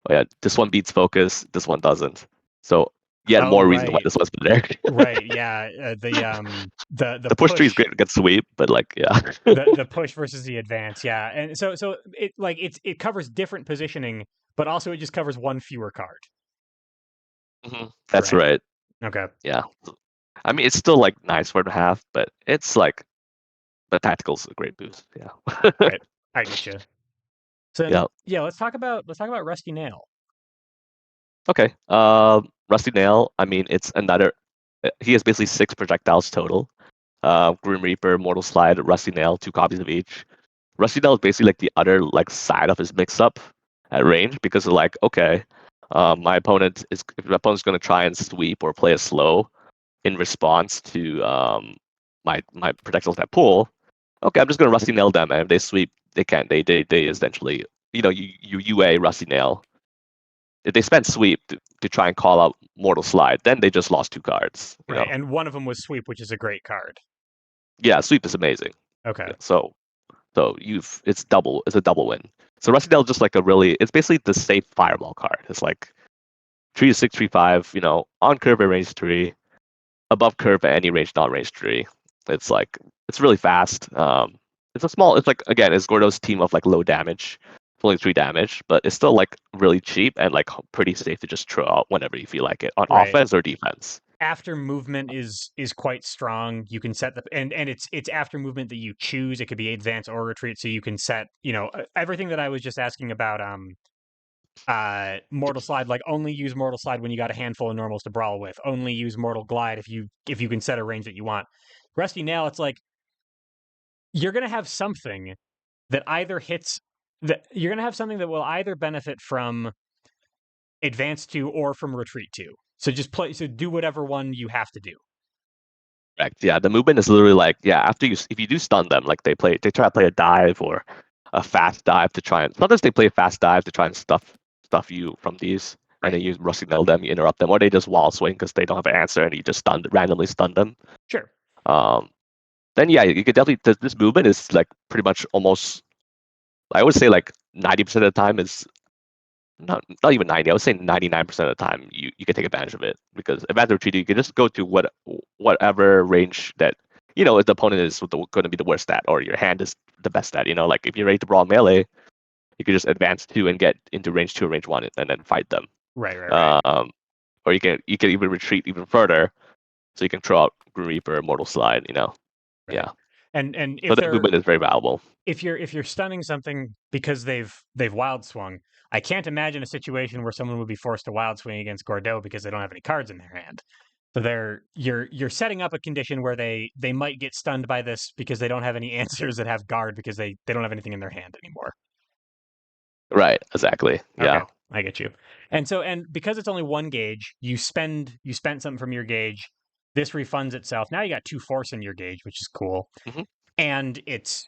yeah, this one beats focus, this one doesn't. So yet Oh, more reason why right. this one's better. Right. Yeah. The The push tree is push great against sweep, but like yeah. the push versus the advance. Yeah. And so it covers different positioning, but also it just covers one fewer card. That's Right. right. Okay. Yeah. I mean it's still like nice for the half, but it's like the tactical's a great boost. Yeah. Right. I get you. So then, Yeah. yeah, let's talk about Rusty Nail. Okay. Rusty Nail, I mean it's another he has basically six projectiles total. Grim Reaper, Mortal Slide, Rusty Nail, two copies of each. Rusty Nail is basically like the other like side of his mix up at range because like, okay, my opponent is if my opponent's gonna try and sweep or play a slow in response to my projectiles that pull, okay, I'm just gonna Rusty Nail them and if they sweep, they can't they essentially you UA Rusty Nail. If they spend sweep to try and call out Mortal Slide, then they just lost two cards, you Right. know. And one of them was sweep, which is a great card. Yeah, sweep is amazing. Okay. Yeah, so it's a double win. So Rusty Nail is just like a really it's basically the safe fireball card. It's like 3 to 6, 3 5, on curve at range 3, above curve at any range, not range 3. It's like it's really fast. It's like again, it's Gordo's team of like low damage. It's only 3 damage, but it's still like really cheap and like pretty safe to just throw out whenever you feel like it on Right. offense or defense. After movement is quite strong. You can set and it's after movement that you choose. It could be advance or retreat, so you can set, everything that I was just asking about Mortal Slide, like only use Mortal Slide when you got a handful of normals to brawl with. Only use Mortal Glide if you can set a range that you want. Rusty Nail, it's like you're gonna have something that either hits that you're gonna have something that will either benefit from advance to or from retreat to. So do whatever one you have to do. Correct. Yeah, the movement is literally like yeah. After you, if you do stun them, like they try to play a dive or a fast dive to try and sometimes they play a fast dive to try and stuff you from these, and Right. then you rusty nail them, you interrupt them, or they just wall swing because they don't have an answer and you just randomly stun them. Sure. Um, then yeah, you could definitely this movement is like pretty much almost I would say like 90% of the time is not even 90. I would say 99% of the time you can take advantage of it because advantage retreat you can just go to whatever range that if the opponent is going to be the worst at or your hand is the best at. Like if you're ready to brawl melee, you can just advance two and get into range two or range one and then fight them. Right, right, right. Um, or you can even retreat even further, so you can throw out Grim Reaper, Mortal Slide. Right. Yeah. And So that movement is very valuable. if you're stunning something because they've wild swung, I can't imagine a situation where someone would be forced to wild swing against Gordeau because they don't have any cards in their hand. So you're setting up a condition where they might get stunned by this because they don't have any answers that have guard because they don't have anything in their hand anymore. Right. Exactly. Okay, Yeah. I get you. And because it's only one gauge, you spent something from your gauge. This refunds itself. Now you got 2 force in your gauge, which is cool. Hmm. And it's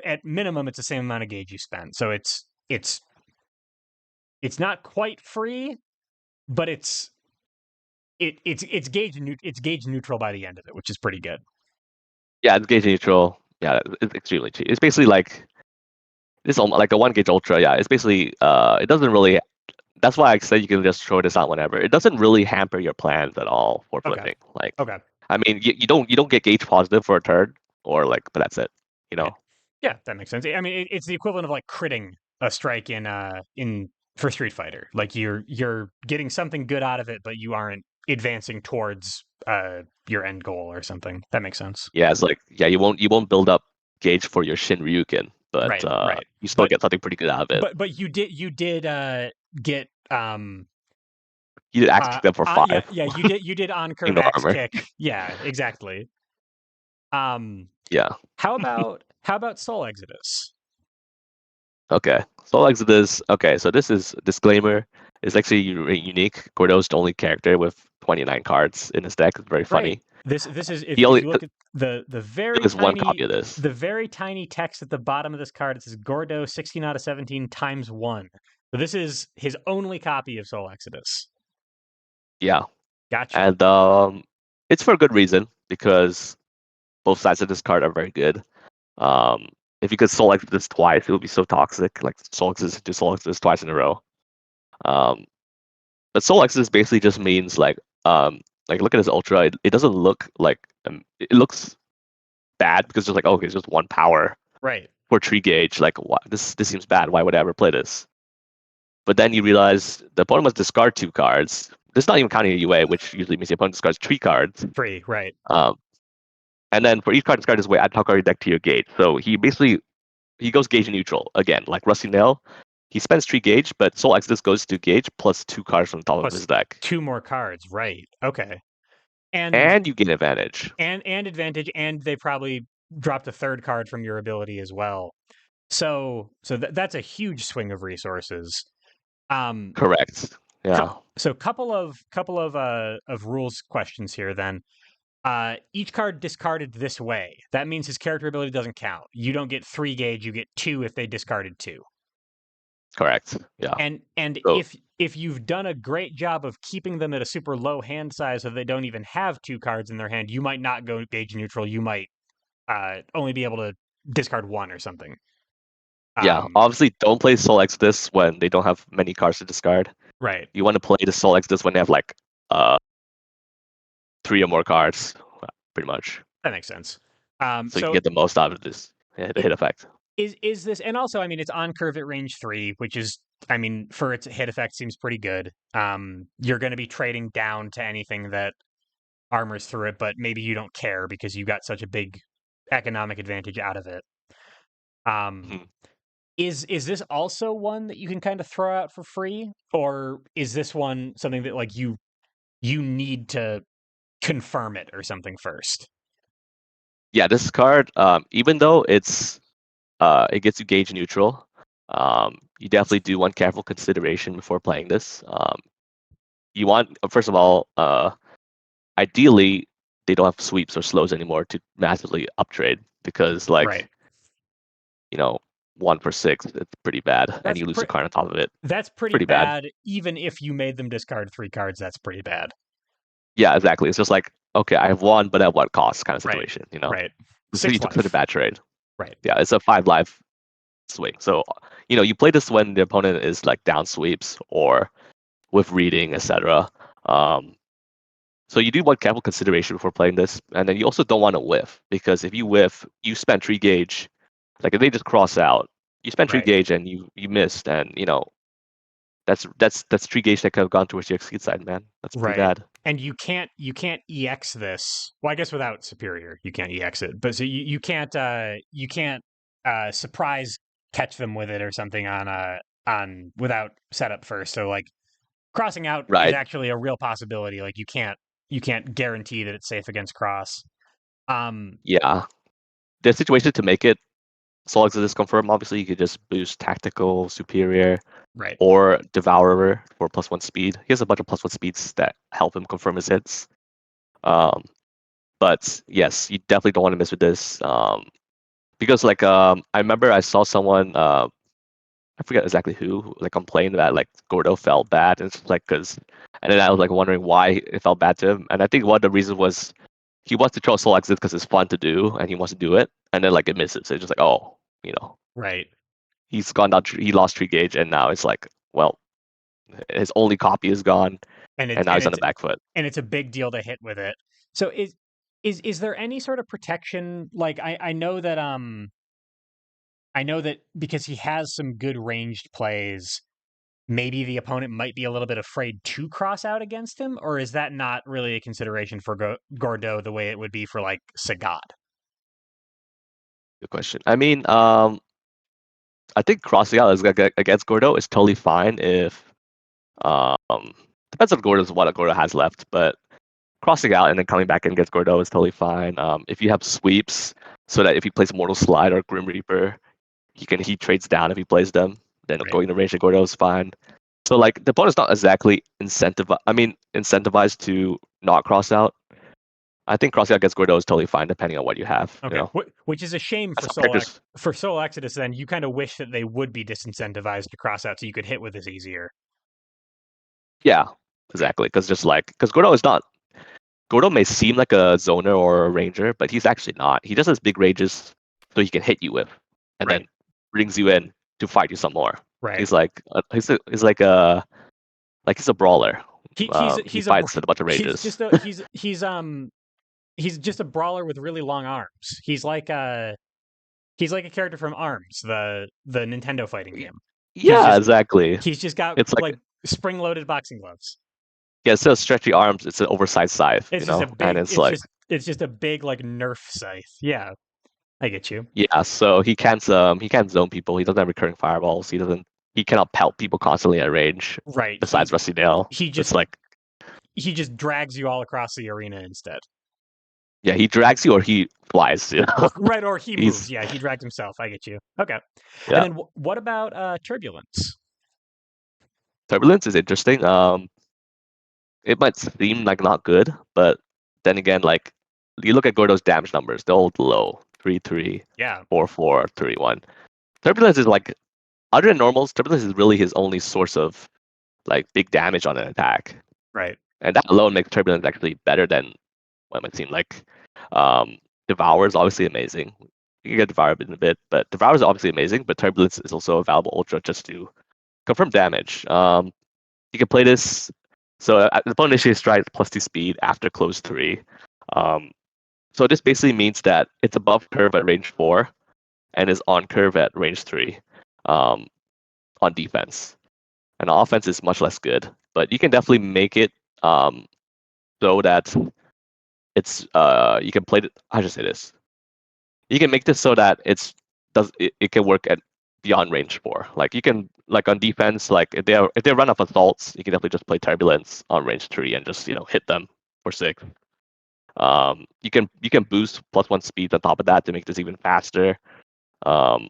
at minimum it's the same amount of gauge you spent. So it's not quite free, but it's gauge neutral by the end of it, which is pretty good. Yeah, it's gauge neutral. Yeah, it's extremely cheap. It's basically like this like a 1 gauge ultra. Yeah, it's basically it doesn't really. That's why I said you can just throw this out whenever. It doesn't really hamper your plans at all for Okay. flipping. Like, Okay. I mean, you don't get gauge positive for a turn, or like, but that's it. You Right. know. Yeah, that makes sense. I mean, it's the equivalent of like critting a strike in for Street Fighter. Like you're getting something good out of it, but you aren't advancing towards your end goal or something. That makes sense. Yeah, it's like yeah, you won't build up gauge for your Shin Ryuken, but Right, right. you still But get something pretty good out of it. but you did get You did axe kick them for yeah, 5 yeah, you did on in curve no axe armor. kick. Yeah, exactly. Um Yeah. how about Soul Exodus? Okay. Soul Exodus. Okay, so this is disclaimer. It's actually unique. Gordeau's the only character with 29 cards in his deck. It's very Right. funny. This is He if only you look at the very there's one tiny copy of this. text at the bottom of this card, it says Gordeau 16 out of 17 times 1. So this is his only copy of Soul Exodus. Yeah, Gotcha. and it's for a good reason because both sides of this card are very good. Um, if you could Soul Exodus twice, it would be so toxic. Like Soul Exodus to Soul Exodus twice in a row. Um, but Soul Exodus basically just means like look at his ultra. It doesn't look like it looks bad because it's like okay, it's just one power Right. for tree gauge. Like what? This seems bad. Why would I ever play this? But then you realize the opponent must discard 2 cards. This is not even counting a UA, which usually means the opponent discards 3 cards. Free, right. Um, and then for each card discarded this way, add top card your deck to your gauge. So he goes gauge neutral again, like Rusty Nail. He spends 3 gauge, but Soul Exodus goes to gauge plus 2 cards from the top of Plus his deck, 2 more cards, right. Okay. And and you gain advantage. and advantage, and they probably dropped a third card from your ability as well. So that's a huge swing of resources. Um Correct. Yeah. so couple of rules questions here then. Each card discarded this way. That means his character ability doesn't count. You don't get 3 gauge, you get 2 if they discarded 2. Correct. Yeah. And So if you've done a great job of keeping them at a super low hand size so they don't even have 2 cards in their hand, you might not go gauge neutral. You might only be able to discard 1 or something. yeah, Um, obviously don't play Soul Exodus when they don't have many cards to discard. right. You want to play the Soul Exodus when they have like uh 3 or more cards, pretty much. That makes sense. So you can So get the most out of this the it hit effect. is this, and also I mean it's on curve at range 3, which is I mean for its hit effect seems pretty good. You're going to be trading down to anything that armors through it, but maybe you don't care because you got such a big economic advantage out of it. Um, Mhm. is this also one that you can kind of throw out for free, or is this one something that like you need to confirm it or something first? Yeah, this card, even though it gets you gauge neutral, you definitely do want careful consideration before playing this. You want first of all, ideally they don't have sweeps or slows anymore to massively uptrade because Right. like 1 for 6, it's pretty bad, and That's you lose a pretty. card on top of it. That's It's pretty pretty bad. bad. Even if you made them discard 3 cards, that's pretty bad. Yeah, exactly. It's just like okay, I have 1, but at what cost kind of Right. situation. Right. So you 6 took such a life. bad trade. Right. Yeah, it's a 5 life swing. So you play this when the opponent is like down sweeps or with reading, etc. Um, so you do want careful consideration before playing this, and then you also don't want to whiff because if you whiff, you spend 3 gauge. Like if they just cross out, you spend three Right. gauge and you missed, and that's 3 gauge that could have gone towards your exceed side, man. That's pretty Right. bad. And you can't EX this. Well, I guess without superior, you can't EX it. But so you can't surprise catch them with it or something on without setup first. So like crossing out is Right. actually a real possibility. Like you can't guarantee that it's safe against cross. Um Yeah. There's situation to make it Soul Exodus confirm. Obviously, you could just boost tactical superior right. or Devourer for +1 speed. He has a bunch of +1 speeds that help him confirm his hits. Um, but yes, you definitely don't want to mess with this. Because like I remember I saw someone I forget exactly who like complained that like Gordo felt bad and it's like because and then I was like wondering why it felt bad to him and I think one of the reasons was he wants to throw soul exit because it's fun to do and he wants to do it and then like it misses. So it's just like oh Right. he's gone down he lost 3 gauge and now it's like well his only copy is gone And and it's now and he's on it's the back foot. and it's a big deal to hit with it. So is there any sort of protection? Like I know that because he has some good ranged plays, maybe the opponent might be a little bit afraid to cross out against him, or is that not really a consideration for Gordeau the way it would be for like Sagat? Good question. I mean I think crossing out against Gordo is totally fine if um depends on Gordo's what Gordo has left but crossing out and then coming back in against Gordo is totally fine. If you have sweeps, so that if he plays Mortal Slide or Grim Reaper, he trades down if he plays them. Then Right. going to range of Gordo is fine. So like the opponent's not exactly incentivized to not cross out. I think crossing out against Gordo is totally fine depending on what you have. Okay. Which is a shame As for characters, For Soul Exodus. Then you kind of wish that they would be disincentivized to cross out, so you could hit with this easier. yeah, exactly. Because Gordo may seem like a zoner or a ranger, but he's actually not. He just has big ranges, so he can hit you with, and Right. then brings you in to fight you some more. Right. He's like he's a brawler. He He's a fights with a bunch of ranges. he's just a brawler with really long arms. He's like a character from Arms, the Nintendo fighting game. He's Yeah, just exactly. he's just got It's like like spring loaded boxing gloves. yeah, instead of stretchy arms, it's an oversized scythe, and It's just a big like Nerf scythe. Yeah, I get you. yeah, so he can't zone people. He doesn't have recurring fireballs. He cannot pelt people constantly at range. Right. Besides Rusty Nail, He it's just like he just drags you all across the arena instead. yeah, he drags you or he flies. Right, or he moves. He's Yeah, he drags himself. I get you. Okay. And yeah. then what about Turbulence? Turbulence is interesting. It might seem like not good, but then again, like you look at Gordo's damage numbers, they're all low. 3-3, Yeah. 4-4, 3-1. Turbulence is like other than normals, Turbulence is really his only source of like big damage on an attack. Right. And that alone makes Turbulence actually better than what it might seem like. Um, Devour is obviously amazing. You can get Devour in a bit, but Devour is obviously amazing, but Turbulence is also a valuable ultra just to confirm damage. You can play this. So the opponent initiates strikes +2 speed after close 3. Um, so this basically means that it's above curve at range 4 and is on curve at range 3 um, on defense. And offense is much less good, but you can definitely make it so that it's you can play it. How should I say this? You can make this so that it can work at beyond range 4. Like you can like on defense, like if they run off assaults, you can definitely just play turbulence on range 3 and just hit them for 6. You can boost +1 speed on top of that to make this even faster. Um,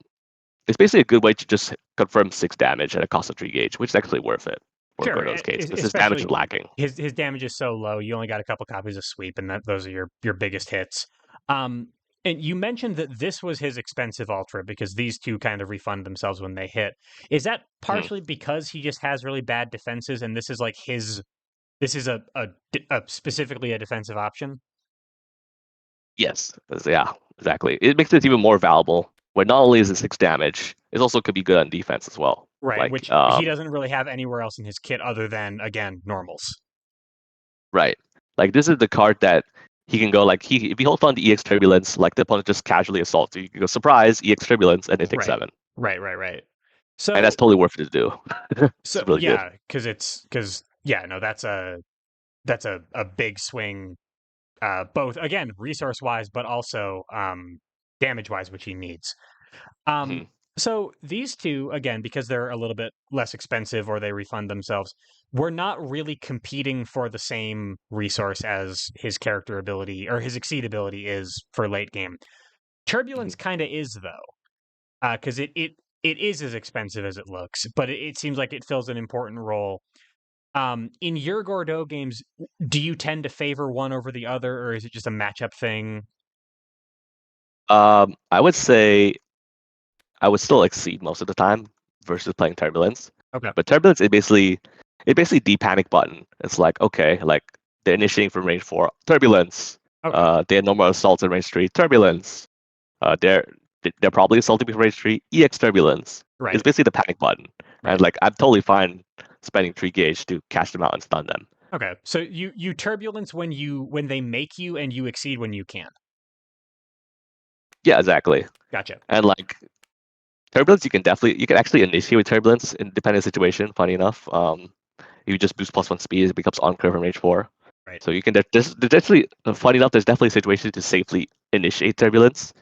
it's basically a good way to just confirm 6 damage at a cost of 3 gauge, which is actually worth it for Sure. Gordo's case because his damage Especially is lacking. his damage is so low. You only got a couple copies of Sweep, and those are your biggest hits. Um, and you mentioned that this was his expensive ultra because these two kind of refund themselves when they hit. Is that Mhm. partially because he just has really bad defenses, and this is like his this is a specifically a defensive option? Yes, yeah, exactly. It makes it even more valuable. Where not only is it 6 damage, it also could be good on defense as well. Right, Like, which he doesn't really have anywhere else in his kit other than again normals. right. Like this is the card that he can go like if he holds on to EX Turbulence, like the opponent just casually assaults you. You can go surprise EX Turbulence and they take Right, 7, right. and that's So totally worth it to do. It's so really good. yeah, because yeah, no, that's a big swing, both again resource wise, but also damage wise, which he needs. Um, Mhm. so these two, again, because they're a little bit less expensive or they refund themselves, we're not really competing for the same resource as his character ability or his exceed ability is for late game. Turbulence Mhm. kind of is though, because it is as expensive as it looks, but it seems like it fills an important role. In your Gordeau games, do you tend to favor one over the other, or is it just a matchup thing? I would say I would still exceed most of the time versus playing Turbulence. Okay. But Turbulence, it basically de-panic button. It's like, okay, like they're initiating from range 4, Turbulence. Okay. They had normal assaults in range 3, Turbulence. They're probably assaulting me from range 3, EX Turbulence. It's Right. basically the panic button. And Right. like I'm totally fine spending 3 gauge to catch them out and stun them. Okay. So you turbulence when they make you, and you exceed when you can. Yeah, exactly. Gotcha. And like Turbulence, you can actually initiate with Turbulence in dependent situation, funny enough. You just boost plus 1 speed, it becomes on curve from range 4. Right. So you can there's actually funny enough, there's definitely situations to safely initiate Turbulence,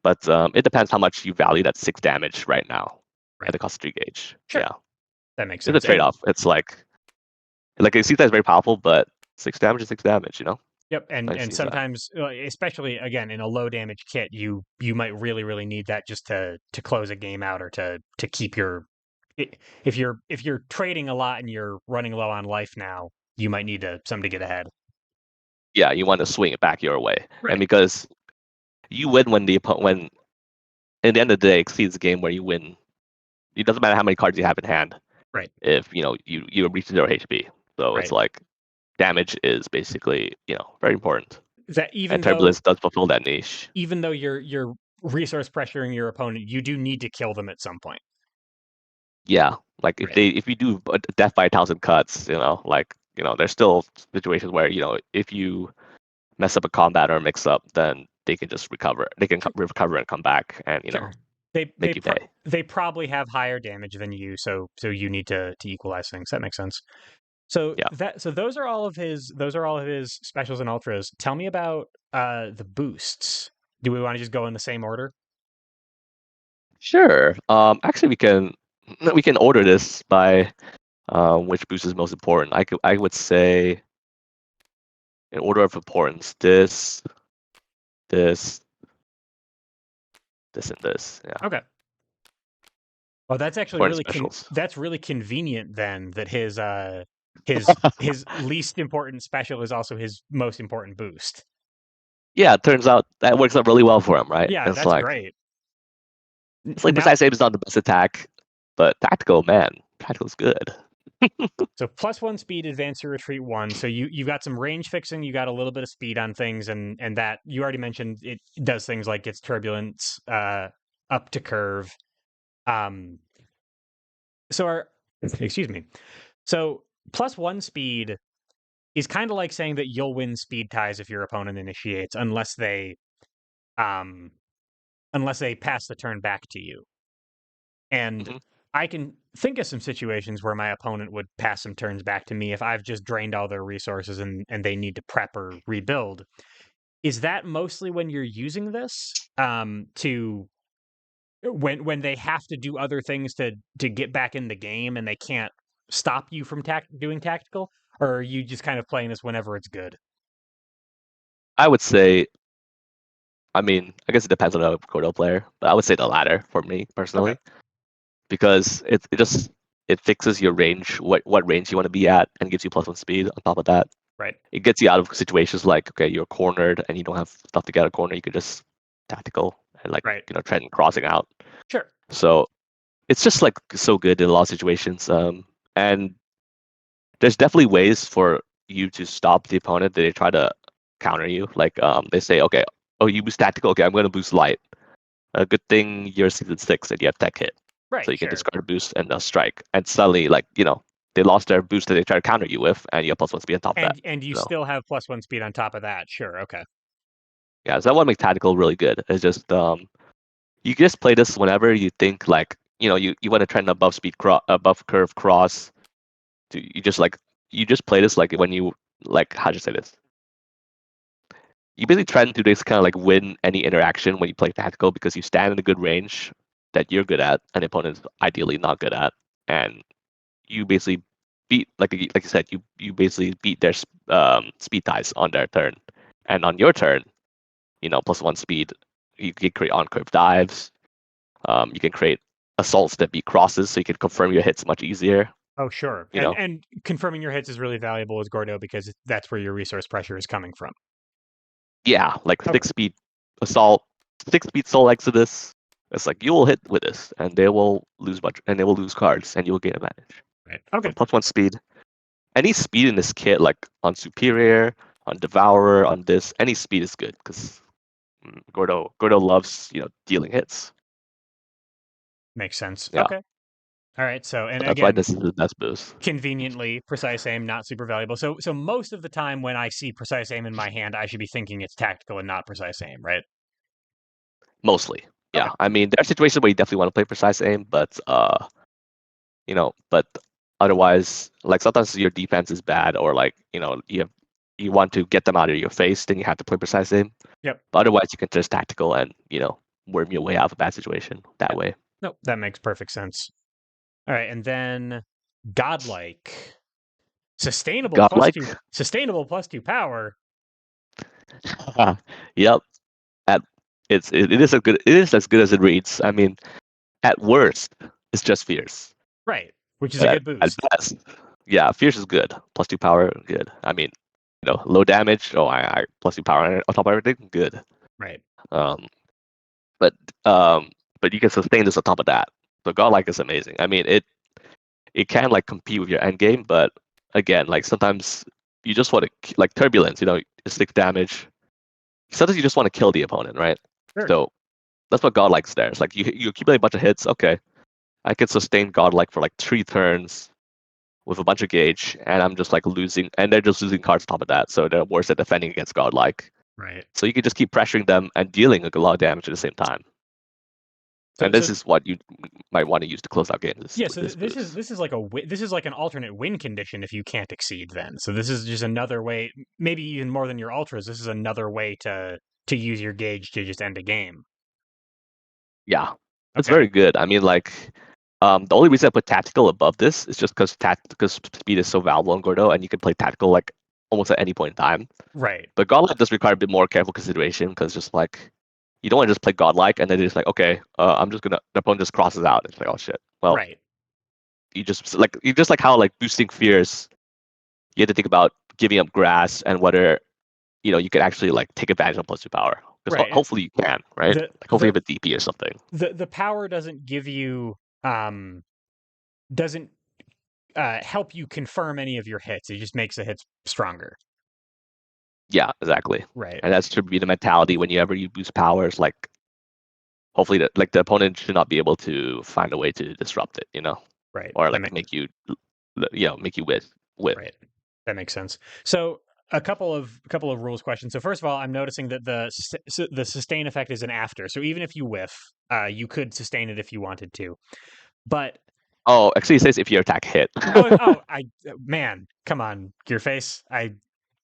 but it depends how much you value that 6 damage right now at Right. the cost of 3 gauge. Sure. Yeah, That makes it's a sense. trade And off. It's like it seems that is very powerful, but 6 damage is 6 damage. yep, and Like it and seems that. sometimes, especially again in a low damage kit, you might really need that just to close a game out, or to keep your if you're trading a lot and you're running low on life now, you might need some to get ahead. Yeah, you want to swing it back your way, and Right. because you win when when in the end of the day, exceeds the game where you win. It doesn't matter how many cards you have in hand Right. if you reach 0 HP. So it's Right. like damage is basically very important, That and Turbulence does fulfill that niche. even though you're resource pressuring your opponent, you do need to kill them at some point. Yeah, like Right. if you do a death by 1,000 cuts, like there's still situations where if you mess up a combat or a mix up, then they can just recover. They can recover and come back and Sure. make you pay. They probably have higher damage than you, so you need to equalize things. That makes sense. So Yeah, those are all of his specials and ultras. Tell me about the boosts. Do we want to just go in the same order? sure. Actually, we can order this by which boost is most important. I would say in order of importance, this, this, and this. Yeah, Okay. Well, that's actually important specials. that's really convenient then, that his least important special is also his most important boost. Yeah, it turns out that works out really well for him, right? Yeah, It's that's like great. Now, precise aim is not the best attack, but tactical, man, tactical's good. so +1 speed, advance or retreat 1. So you've got some range fixing, you got a little bit of speed on things, and that you already mentioned it does things like gets turbulence up to curve. Um, so our excuse me. So +1 speed is kind of like saying that you'll win speed ties if your opponent initiates, um unless they pass the turn back to you. And hmm I can think of some situations where my opponent would pass some turns back to me if I've just drained all their resources, and they need to prep or rebuild. Is that mostly when you're using this to when they have to do other things to get back in the game, and they can't stop you from doing tactical, or are you just kind of playing this whenever it's good? I would say, I mean, I guess it depends on the Gordeau player, but I would say the latter for me Okay. personally, because it fixes your range, what range you want to be at, and gives you +1 speed on top of that. Right. It gets you out of situations like, okay, you're cornered and you don't have stuff to get out of corner. You could just tactical and like Right. trend crossing out. Sure. So it's just like so good in a lot of situations. And there's definitely ways for you to stop the opponent that they try to counter you. Like they say, okay, oh, you boost tactical. Okay, I'm going to boost light. A good thing you're season 6 and you have tech hit, so Right. you can Sure. discard a boost and strike. And suddenly, like they lost their boost that they try to counter you with, and you have +1 speed on top of that. And you So still have +1 speed on top of that. Sure. Okay. yeah, so that one makes tactical really good. It's just you can just play this whenever you think like you want to trend above curve cross. You just play this like when you like how do you say this? You basically trend to this kind of like win any interaction when you play tactical because you stand in a good range that you're good at and the opponent's ideally not good at, and you basically beat like you said you basically beat their speed ties on their turn, and on your turn, +1 speed, you can create on curve dives. You can create assaults that beat crosses, so you can confirm your hits much easier. Oh, sure. You And know, and confirming your hits is really valuable as Gordo because that's where your resource pressure is coming from. yeah, like Okay. 6 speed assault, 6 speed soul exodus. It's like you will hit with this, and they will lose much, and they will lose cards, and you will gain advantage. Right. So Okay. +1 speed. Any speed in this kit, like on superior, on devourer, on this, any speed is good because Gordo loves dealing hits. Makes sense. Yeah, Okay. All right. So, and so that's why again, this is the best boost. conveniently, precise aim not super valuable. So most of the time when I see precise aim in my hand, I should be thinking it's tactical and not precise aim, right? Mostly, Okay. yeah. I mean, there are situations where you definitely want to play precise aim, but but otherwise, like sometimes your defense is bad, or like you want to get them out of your face, then you have to play precise aim. Yep. But otherwise, you can just tactical and worm your way out of a bad situation that Yep. way. Nope. That makes perfect sense. All right. And then godlike. Godlike. Sustainable +2 power. Yep. At it is as good as it reads. I mean, at worst, it's just fierce. Right. Which is a But good at boost. best, yeah, fierce is good. +2 power, good. I mean, low damage. Oh, I +2 power on top of everything, good. Right. Um, but um, but you can sustain this on top of that. So godlike is amazing. I mean, it can like compete with your end game, but again, like sometimes you just want to like turbulence. 6 damage. Sometimes you just want to kill the opponent, right? Sure. So that's what godlike's there. It's like you accumulate a bunch of hits. Okay, I can sustain godlike for like 3 turns with a bunch of gauge, and I'm just like losing, and they're just losing cards on top of that. So they're worse at defending against godlike. Right. So you can just keep pressuring them and dealing like, a lot of damage at the same time. So And this is what you might want to use to close out games yeah, with so this boost. this is like this is like an alternate win condition if you can't exceed then. So this is just another way, maybe even more than your ultras. This is another way to use your gauge to just end a game. Yeah, it's Okay. very good. I mean, like, the only reason I put tactical above this is just because speed is so valuable in Gordo, and you can play tactical like almost at any point in time. Right. But Godlike does require a bit more careful consideration because just like you don't want to just play Godlike and then it's like, okay, I'm just gonna the opponent just crosses out. It's like, oh shit. Well, Right. you just like how like boosting fears, you have to think about giving up grass and whether you can actually like take advantage of +2 power. Because Right. And hopefully you can, right? the Like hopefully you the have a DP or something. the power doesn't give you doesn't help you confirm any of your hits. It just makes the hits stronger. Yeah, exactly. Right. And that should be the mentality whenever you boost powers. Like hopefully the opponent should not be able to find a way to disrupt it, Right. or like make you win. Right. That makes sense. So a couple of rules questions. So first of all, I'm noticing that the sustain effect is an after. So even if you whiff, you could sustain it if you wanted to. But Oh, actually, it says if your attack hit. I man, come on, Gearface. I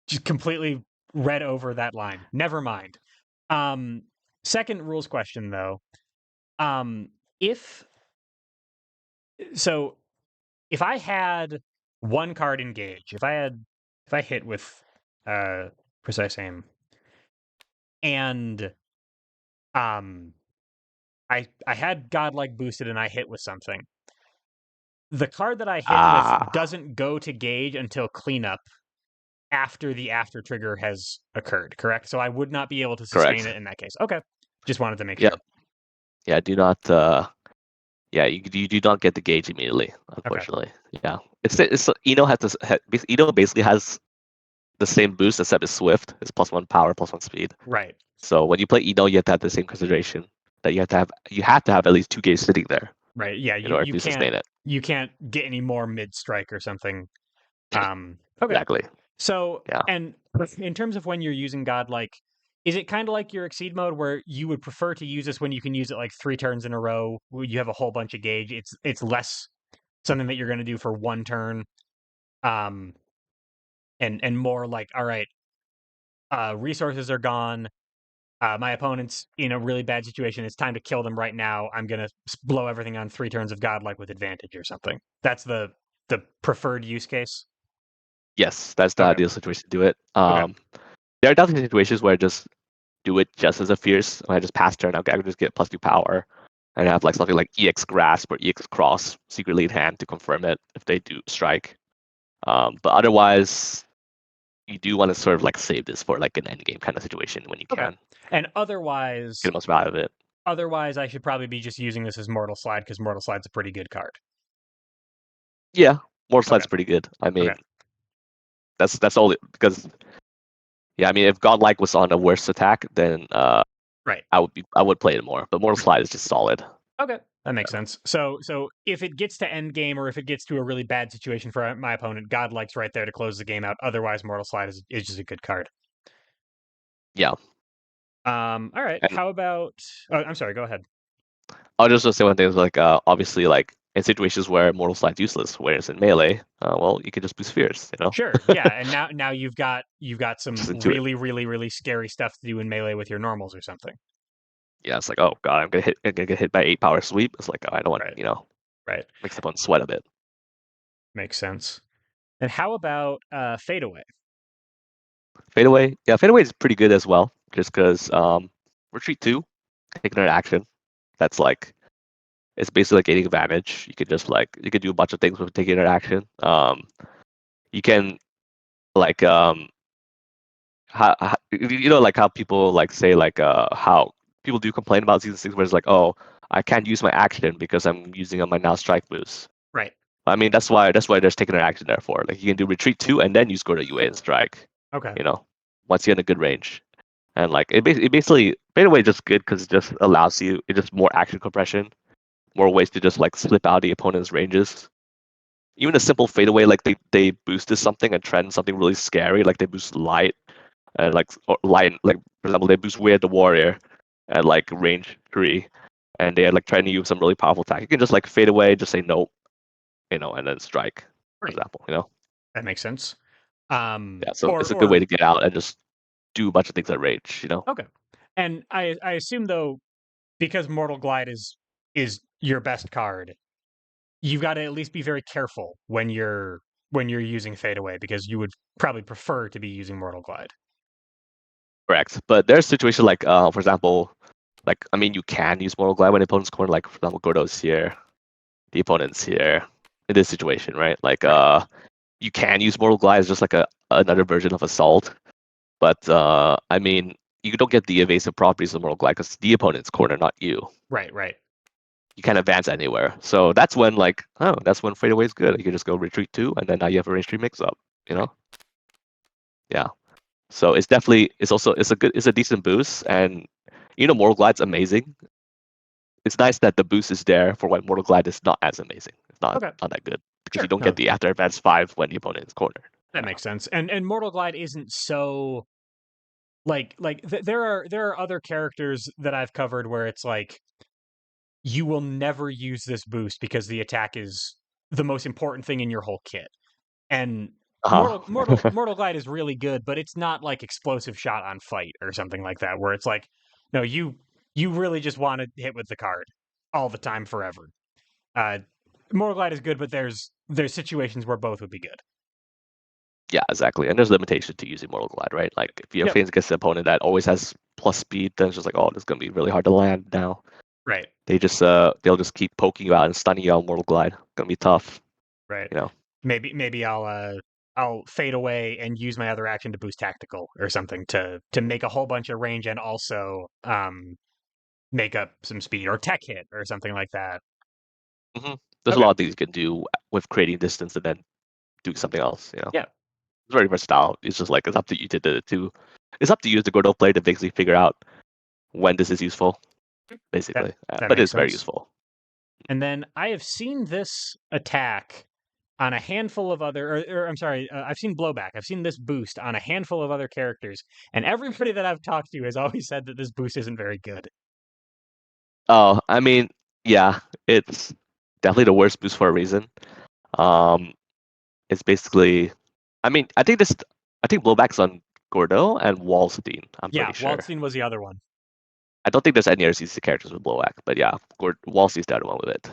just completely read over that line. Never mind. Um, Second rules question though. If so, if I had one card engage, if I hit with uh precise aim and um I had godlike boosted and I hit with something. The card that I hit with Ah, doesn't go to gauge until cleanup after the after trigger has occurred, correct? So I would not be able to sustain correct. it in that case. Okay. Just wanted to make Yep. sure. Yeah, do not. Yeah, you do not get the gauge immediately, Okay. unfortunately. Yeah, it's Eno has this. Eno basically has the same boost except it's swift. It's +1 power, +1 speed. Right. So when you play Eno, you have to have the same consideration that you have to have at least 2 gauge sitting there Right. Yeah, in you order you to can't sustain it. you can't get any more mid strike or something. Okay. Exactly. So, Yeah. and in terms of when you're using godlike, is it kind of like your exceed mode where you would prefer to use this when you can use it like 3 turns in a row, where you have a whole bunch of gauge? It's less something that you're going to do for one turn, um, and more like, all right, resources are gone. My opponent's in a really bad situation. It's time to kill them right now. I'm gonna blow everything on 3 turns of godlike with advantage or something. That's the preferred use case. Yes, that's the Okay. ideal situation to do it. Okay. There are definitely situations where I just do it just as a fierce. When I just pass turn, I can just get +2 power, and have like something like EX Grasp or EX Cross secretly in hand to confirm it if they do strike. But otherwise, you do want to sort of like save this for like an end game kind of situation when you Okay. can And get the most value of it. otherwise, I should probably be just using this as Mortal Slide because Mortal Slide's a pretty good card. Yeah, Mortal Okay. Slide's pretty good. I Okay. mean, that's all because yeah, I mean if Godlike was on a worse attack, then Right. I would play it more. But Mortal Slide is just solid. Okay. That makes sense. So if it gets to end game or if it gets to a really bad situation for my opponent, Godlike's right there to close the game out. Otherwise, Mortal Slide is just a good card. Yeah. All right. And How about? Oh, I'm sorry. Go ahead. I'll just say one thing is like obviously like in situations where Mortal Slide's useless, whereas in melee, well you can just boost fears, you know? Sure. Yeah. And now you've got some Just into it. really really really scary stuff to do in melee with your normals or something. Yeah, it's like, oh god, I'm gonna get hit by 8 power sweep. It's like, oh, I don't want, Right. you know, Right. makes the opponent sweat a bit. Makes sense. And how about fadeaway? Fadeaway, yeah, fadeaway is pretty good as well, just because retreat 2, take another action. That's like it's basically like gaining advantage. You could just like you could do a bunch of things with taking another action. You can like how you know like how people like say like how people do complain about season 6 where it's like, oh, I can't use my action because I'm using on my now strike boost. Right. I mean that's why there's taking an action there for. Like you can do retreat 2 and then use Gordeau UA and strike. Okay. You know, once you're in a good range. And like it basically fadeaway is just good because it just allows you it just more action compression, more ways to just like slip out the opponent's ranges. Even a simple fadeaway like they boosted something and trend something really scary, like they boost light and like or light like for example they boost weird the warrior at like range 3 and they're like trying to use some really powerful attack. You can just like fade away, just say nope, you know, and then strike, for Right. example, you know. That makes sense. Yeah, so it's a good way Or to get out and just do a bunch of things at range, you know. okay. And I assume though because Mortal Glide is your best card, you've got to at least be very careful when you're using fadeaway because you would probably prefer to be using Mortal Glide. Correct. But there's situations like for example, like I mean you can use Mortal Glide when the opponent's corner, like for example Gordeau's here, the opponent's here in this situation, right? Like Right. you can use Mortal Glide as just like another version of Assault. But I mean you don't get the evasive properties of Mortal Glide because the opponent's corner, not you. Right. Right. You can't advance anywhere. So that's when like that's when fadeaway is good. You can just go retreat 2 and then now you have a range 3 mix up, you Right. know? Yeah. So it's definitely it's a decent boost and you know Mortal Glide's amazing. It's nice that the boost is there for when Mortal Glide is not as amazing. It's Okay. not that good because you Sure. don't get No, the after advance 5 when the opponent is cornered. that Yeah. makes sense. And Mortal Glide isn't so there are other characters that I've covered where it's like you will never use this boost because the attack is the most important thing in your whole kit. And Uh-huh. Mortal Glide is really good, but it's not like explosive shot on fight or something like that, where it's like, no, you really just want to hit with the card all the time forever. Uh, Mortal Glide is good, but there's situations where both would be good. Yeah, exactly. And there's limitation to using Mortal Glide, right? Like if you're Yep. facing against an opponent that always has plus speed, then it's just like, oh, this is gonna be really hard to land now. Right. They'll just keep poking you out and stunning you on Mortal Glide. Gonna be tough, Right. you know. Maybe I'll fade away and use my other action to boost tactical or something to make a whole bunch of range and also make up some speed or tech hit or something like that. hmm There's a Okay. lot of things you can do with creating distance and then doing something else, you know. Yeah. It's very versatile. It's just like it's up to you to it's up to you as the Gordeau player to basically figure out when this is useful, That basically. that But makes it's very sense. useful. And then I have seen this attack on a handful of other, or I'm sorry, I've seen blowback. I've seen this boost on a handful of other characters, and everybody that I've talked to has always said that this boost isn't very good. Oh, I mean, yeah, it's definitely the worst boost for a reason. Um, it's basically, I mean, I think blowback's on Gordeau and Wallstein. I'm Yeah, pretty sure. Waldstein was the other one. I don't think there's any other CC characters with blowback, but yeah, Wallstein's the other one with it.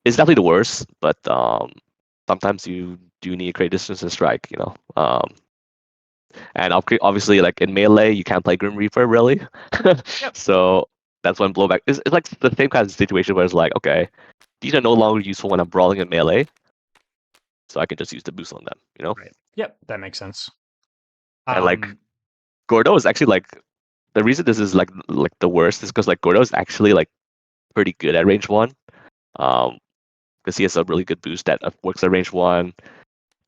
It's definitely the worst, but sometimes you do need to create distance and strike, you know. And obviously, like in melee, you can't play Grim Reaper really. Yep. So that's when blowback is. It's like the same kind of situation where it's like, okay, these are no longer useful when I'm brawling in melee, so I can just use the boost on them, you know. Right. Yep, that makes sense. And like Um, Gordeau is actually like the reason this is like the worst is because like Gordeau is actually like pretty good at range one. Um, because he has a really good boost that works at range one.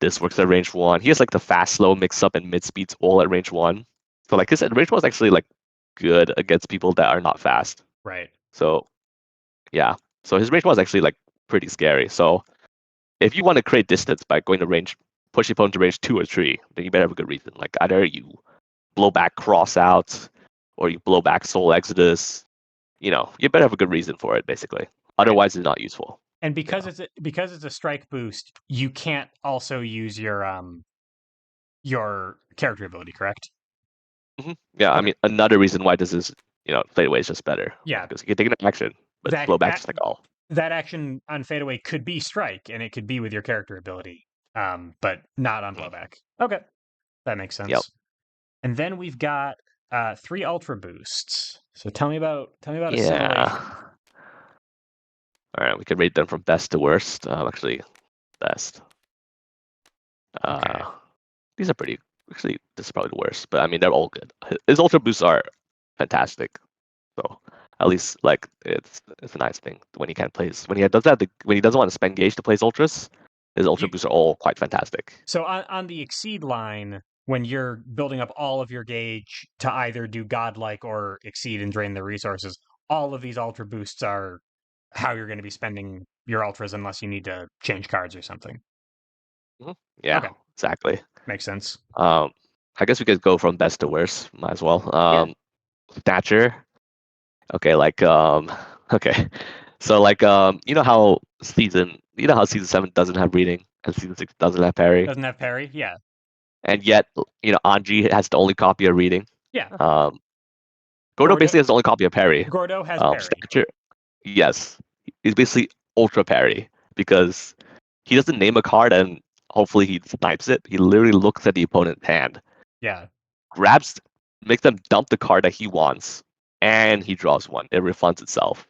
This works at range one. He has like the fast, slow, mix up, and mid speeds all at range one. So like his range one is actually like good against people that are not fast. right. So yeah, so his range one is actually like pretty scary. So if you want to create distance by going to range, push your opponent to range 2 or 3, then you better have a good reason. Like either you blow back cross out, or you blow back soul exodus. You know, you better have a good reason for it, basically. Right. Otherwise, it's not useful. And Yeah. because it's a strike boost, you can't also use your character ability, correct? Yeah, I Okay. mean, another reason why this is, fade away is just better. Yeah, Because you can take an action, but that blow back that just like all. that action on fadeaway could be strike, and it could be with your character ability, but not on Mhm. blowback. Okay, that makes Yep. sense. And then we've got 3 ultra boosts. So tell me about assimilation. Yeah. All right, we can rate them from best to worst. Actually, best. Okay. Uh, these are pretty. Actually, this is probably the worst, but I mean, they're all good. His ultra boosts are fantastic. So at least like it's a nice thing when he can't play when he does that when he doesn't want to spend gauge to play his ultras. His ultra You boosts are all quite fantastic. so on the exceed line, when you're building up all of your gauge to either do godlike or exceed and drain the resources, all of these ultra boosts are how you're going to be spending your ultras unless you need to change cards or something. Yeah, Okay, exactly. makes sense. Um, I guess we could go from best to worst. Might as well. Yeah, Stature. Okay, like okay. So like you know how season 7 doesn't have reading and season 6 doesn't have parry, doesn't have parry. Yeah, and yet Anji has the only copy of reading. yeah. Um, Gordo Gordo basically has the only copy of parry. Gordo has parry. Stature, yes, he's basically ultra parry because he doesn't name a card and hopefully he snipes it. He literally looks at the opponent's hand, Yeah, grabs, makes them dump the card that he wants, and he draws one. It refunds itself.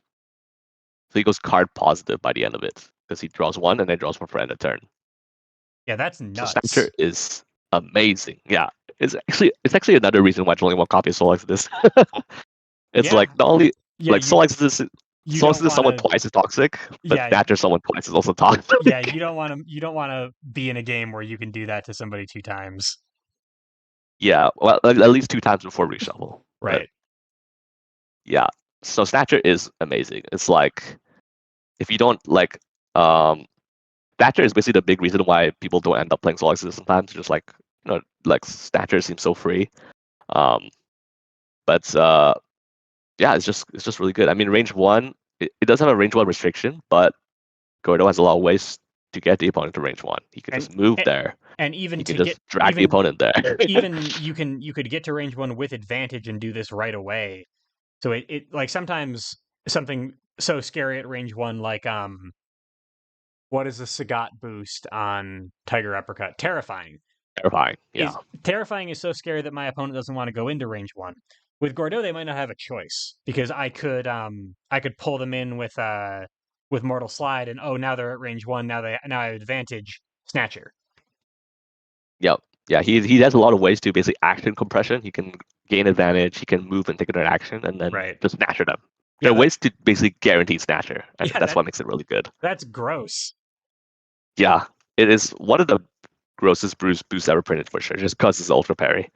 So he goes card positive by the end of it because he draws one and then draws one for end of turn. yeah. That's So Stature nuts. is amazing. Yeah, it's actually another reason why only one copy of Soul Exodus. It's Yeah, like not only yeah. like You Soul don't Exodus want someone to. twice is toxic, but Yeah, Stature someone twice is also yeah. toxic. You don't want to be in a game where you can do that to somebody 2 times. Yeah, well at least 2 times before reshuffle. But Right. yeah, so Stature is amazing. It's like if you don't like Stature is basically the big reason why people don't end up playing Soul Exodus sometimes. Just like like Stature seems so free. Um, but yeah, it's just really good. I mean, range one, it does have a range one restriction, but Gordo has a lot of ways to get the opponent to range one. He could And just move there. and even He to can get just drag the even opponent there. even you could get to range one with advantage and do this right away. So it like sometimes something so scary at range one like what is the Sagat boost on Tiger Uppercut? Terrifying. Terrifying. Yeah. Is terrifying is so scary that my opponent doesn't want to go into range one. With Gordeau, they might not have a choice because I could pull them in with Mortal Slide and oh now they're at range one, now I have advantage, Snatcher. Yep. Yeah. He has a lot of ways to basically action compression. He can gain advantage. He can move and take another action, and then Right. just snatcher them. There Yeah, are ways to basically guarantee snatcher, and yeah, that's what makes it really good. that's gross. Yeah. It is one of the grossest boosts ever printed for sure, just because it's ultra parry.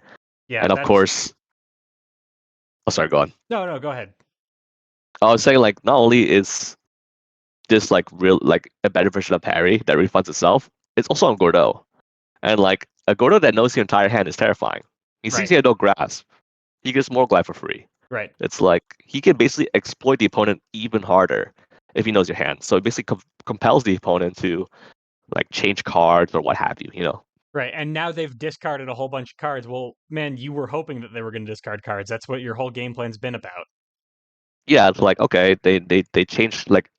Yeah, And of that's course, oh sorry, go on. no, go ahead. I was saying like not only is this like real like a better version of parry that refunds itself, it's also on Gordeau. And like a Gordo that knows your entire hand is terrifying. He sees Right, he had no grasp. He gets more glide for free. right. It's like he can basically exploit the opponent even harder if he knows your hand. So it basically compels the opponent to like change cards or what have you. You know. Right, and now they've discarded a whole bunch of cards. Well, man, you were hoping that they were going to discard cards. That's what your whole game plan's been about. Yeah, it's like okay, they change like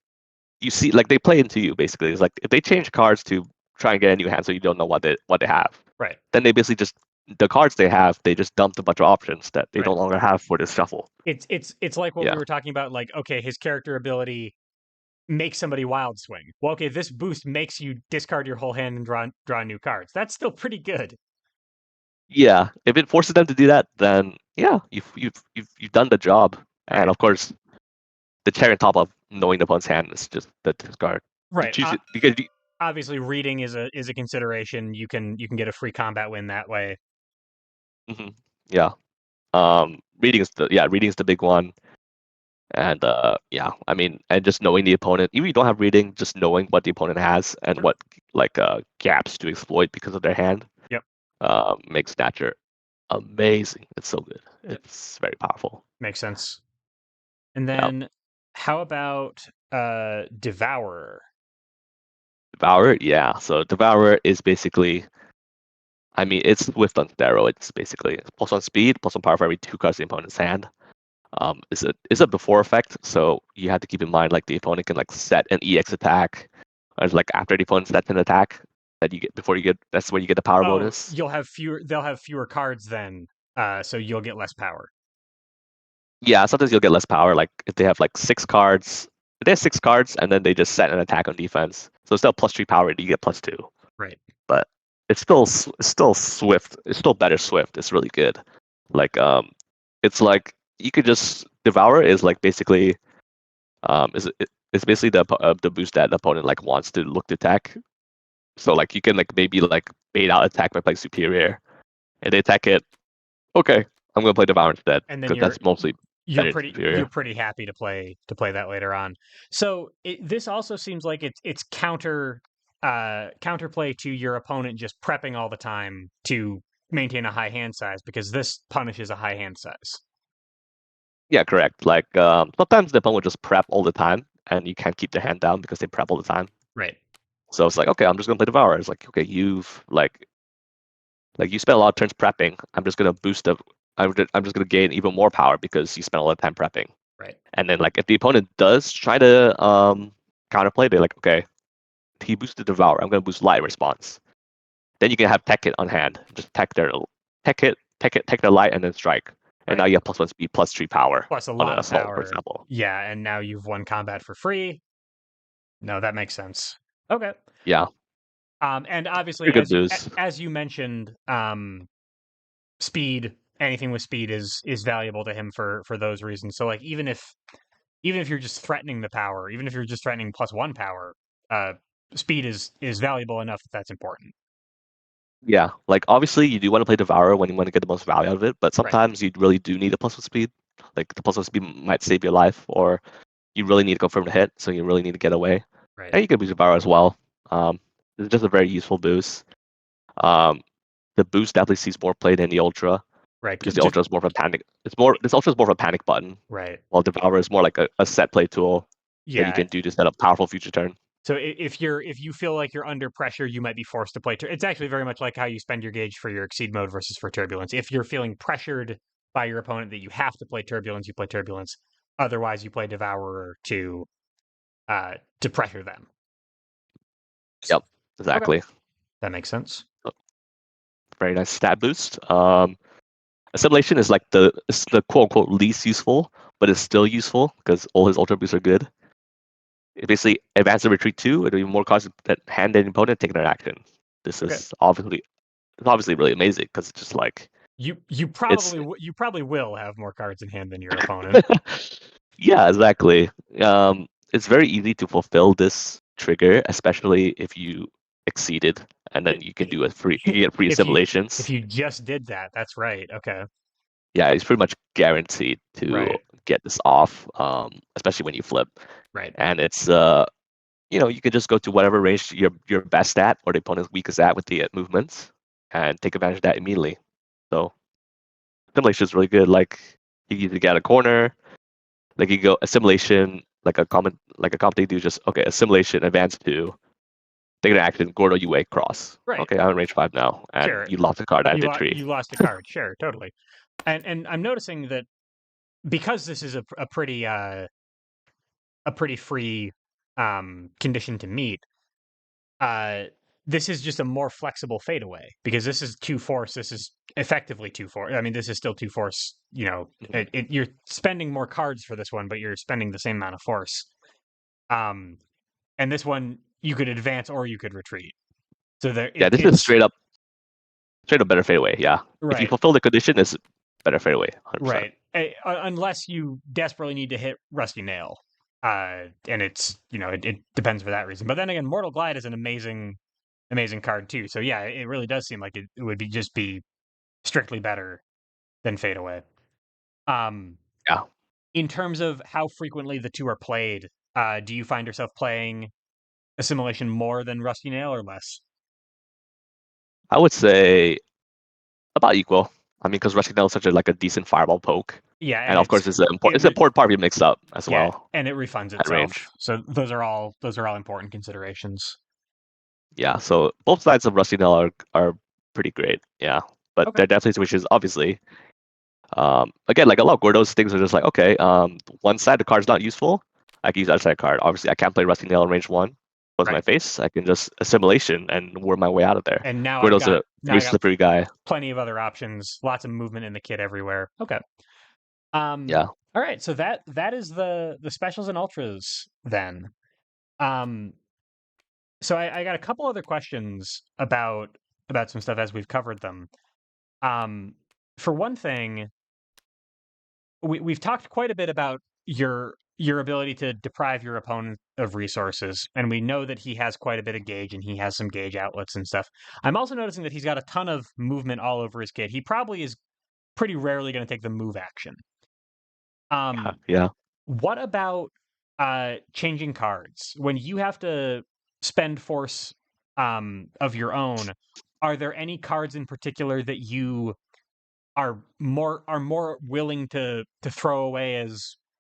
you see like they play into you basically. It's like if they change cards to try and get a new hand so you don't know what they have, Right. then they basically just the cards they have, they just dumped a bunch of options that they no Right. longer have for this shuffle. It's like what we Yeah. were talking about. Like, okay, his character ability makes somebody wild swing. Well, okay, this boost makes you discard your whole hand and draw new cards. That's still pretty good. Yeah, if it forces them to do that, then yeah, you've done the job. And Right. of course, the cherry on top of knowing the opponent's hand is just the discard. You Right. choose it because Obviously, reading is a consideration. You can get a free combat win that way. mhm, yeah. Reading is the big one. And yeah, I mean, and just knowing the opponent, even if you don't have reading, just knowing what the opponent has and Sure. what gaps to exploit because of their hand, Yep. makes Snatcher amazing. It's so good. Yep. It's very powerful. Makes sense. And Yeah. then how about Devourer? Devourer, yeah. So Devourer is basically, I mean, it's Swift on steroids, basically. Plus one speed, plus one power for every two cards in the opponent's hand. Is a before effect, so you have to keep in mind like the opponent can like set an EX attack, or like after the opponent sets an attack that you get before you get that's when you get the power Oh, bonus. you'll have fewer. They'll have fewer cards then, so you'll get less power. Yeah, sometimes you'll get less power. Like if they have like six cards, if they have six cards and then they just set an attack on defense, so it's still plus three power, and you get plus two. Right. But it's still Swift. It's still better Swift. It's really good. Like it's like you could just Devour is like basically it's basically the boost that the opponent like wants to look to attack. So like you can like maybe like bait out attack by playing Superior, and they attack it. Okay, I'm gonna play Devour instead And then because that's mostly you're better than pretty Superior. happy to play that later on. So this also seems like it's counterplay to your opponent just prepping all the time to maintain a high hand size because this punishes a high hand size. Yeah, correct. Like sometimes the opponent will just prep all the time, and you can't keep their hand down because they prep all the time. Right. So it's like, okay, I'm just gonna play Devour. It's like, okay, you've like you spent a lot of turns prepping. I'm just gonna boost the. I'm just gonna gain even more power because you spent a lot of time prepping. Right. And then like if the opponent does try to counterplay, they're like, okay, he boosted Devour. I'm gonna boost Light Response. Then you can have Tech It on hand. Just tech their Light, and then strike. And Right. now you have plus one speed, plus three power Plus a on an lot of assault, for power. example. Yeah, and now you've won combat for free. No, that makes sense. Okay. Yeah, And obviously, pretty good boost. as you mentioned, speed, anything with speed is valuable to him for those reasons. So like even if you're just threatening the power, even if you're just threatening plus one power, uh, speed is valuable enough that that's important. Yeah, like obviously you do want to play Devourer when you want to get the most value out of it, but Right. sometimes you really do need a plus one speed. Like the plus one speed might save your life, or you really need to confirm the hit, so you really need to get away. Right. And you can boost Devourer as well. It's just a very useful boost. Um, the boost definitely sees more play than the Ultra Right. because the Just Ultra is more of a panic. This Ultra is more of a panic button, right. while Devourer is more like a set play tool that you Yeah. can do to set up powerful future turn. So if you feel like you're under pressure, you might be forced to play. It's actually very much like how you spend your gauge for your exceed mode versus for turbulence. If you're feeling pressured by your opponent that you have to play turbulence, you play turbulence. Otherwise, you play devourer to pressure them. Yep, Okay, exactly. that makes sense. Very nice stat boost. Assimilation is like it's the quote unquote least useful, but it's still useful because all his ultra boosts are good. It basically advance the retreat 2, it'll be more cards that hand an opponent taking an action. This Okay, is obviously really amazing because it's just like it's you probably will have more cards in hand than your opponent. yeah, exactly. It's very easy to fulfill this trigger, especially if you exceeded, and then you can do a free you get free If assimilations. you just did that, that's right. Okay, Yeah, it's pretty much guaranteed to right, get this off, especially when you flip. right, And it's you can just go to whatever range you're best at or the opponent's weakest at with the movements, and take advantage of that immediately. So assimilation is really good. Like you can either get a corner, like you go assimilation, like a common thing to do is just okay, assimilation, advance to, take an action, Gordo UA cross. right. Okay, I'm in range 5 now, and Sure, you lost a card, I did 3. you lost a card. Sure, totally. And I'm noticing that because this is a pretty free condition to meet. Uh, this is just a more flexible fadeaway because this is two force. This is effectively two force. I mean, this is still two force. Mhm. You're spending more cards for this one, but you're spending the same amount of force. Um, and this one you could advance or you could retreat. So Yeah, this is it's straight up better fadeaway. Yeah, if you right, fulfill the condition, it's better fadeaway, 100%. right. Unless you desperately need to hit Rusty Nail, and it's it depends for that reason. But then again, Mortal Glide is an amazing card too. So yeah, it really does seem like it would be strictly better than Fade Away. Um, Yeah, in terms of how frequently the two are played, do you find yourself playing Assimilation more than Rusty Nail or less? I would say about equal. I mean, because Rusty Nail is such a like a decent fireball poke, Yeah, and and of course it it's an re- important part of your mix up as yeah, well and it refunds at itself. range. So those are all important considerations. Yeah, so both sides of Rusty Nail are pretty great. Yeah, but Okay, there are definitely situations. Obviously, again, like a lot of Gordo's things are just like, okay, one side the card's not useful. I can use that side card. Obviously, I can't play Rusty Nail in range one. Close my right. face. I can just assimilation and worm my way out of there. And Gordo's a now very I got slippery guy. plenty of other options, lots of movement in the kit everywhere. Okay. Yeah, All right, so that is the specials and ultras then. Um, so I got a couple other questions about some stuff as we've covered them. Um, for one thing, we've talked quite a bit about your ability to deprive your opponent of resources, and we know that he has quite a bit of gauge and he has some gauge outlets and stuff. I'm also noticing that he's got a ton of movement all over his kit. He probably is pretty rarely going to take the move action. yeah, Um, yeah. what about changing cards when you have to spend force of your own? Are there any cards in particular that you are more willing to throw away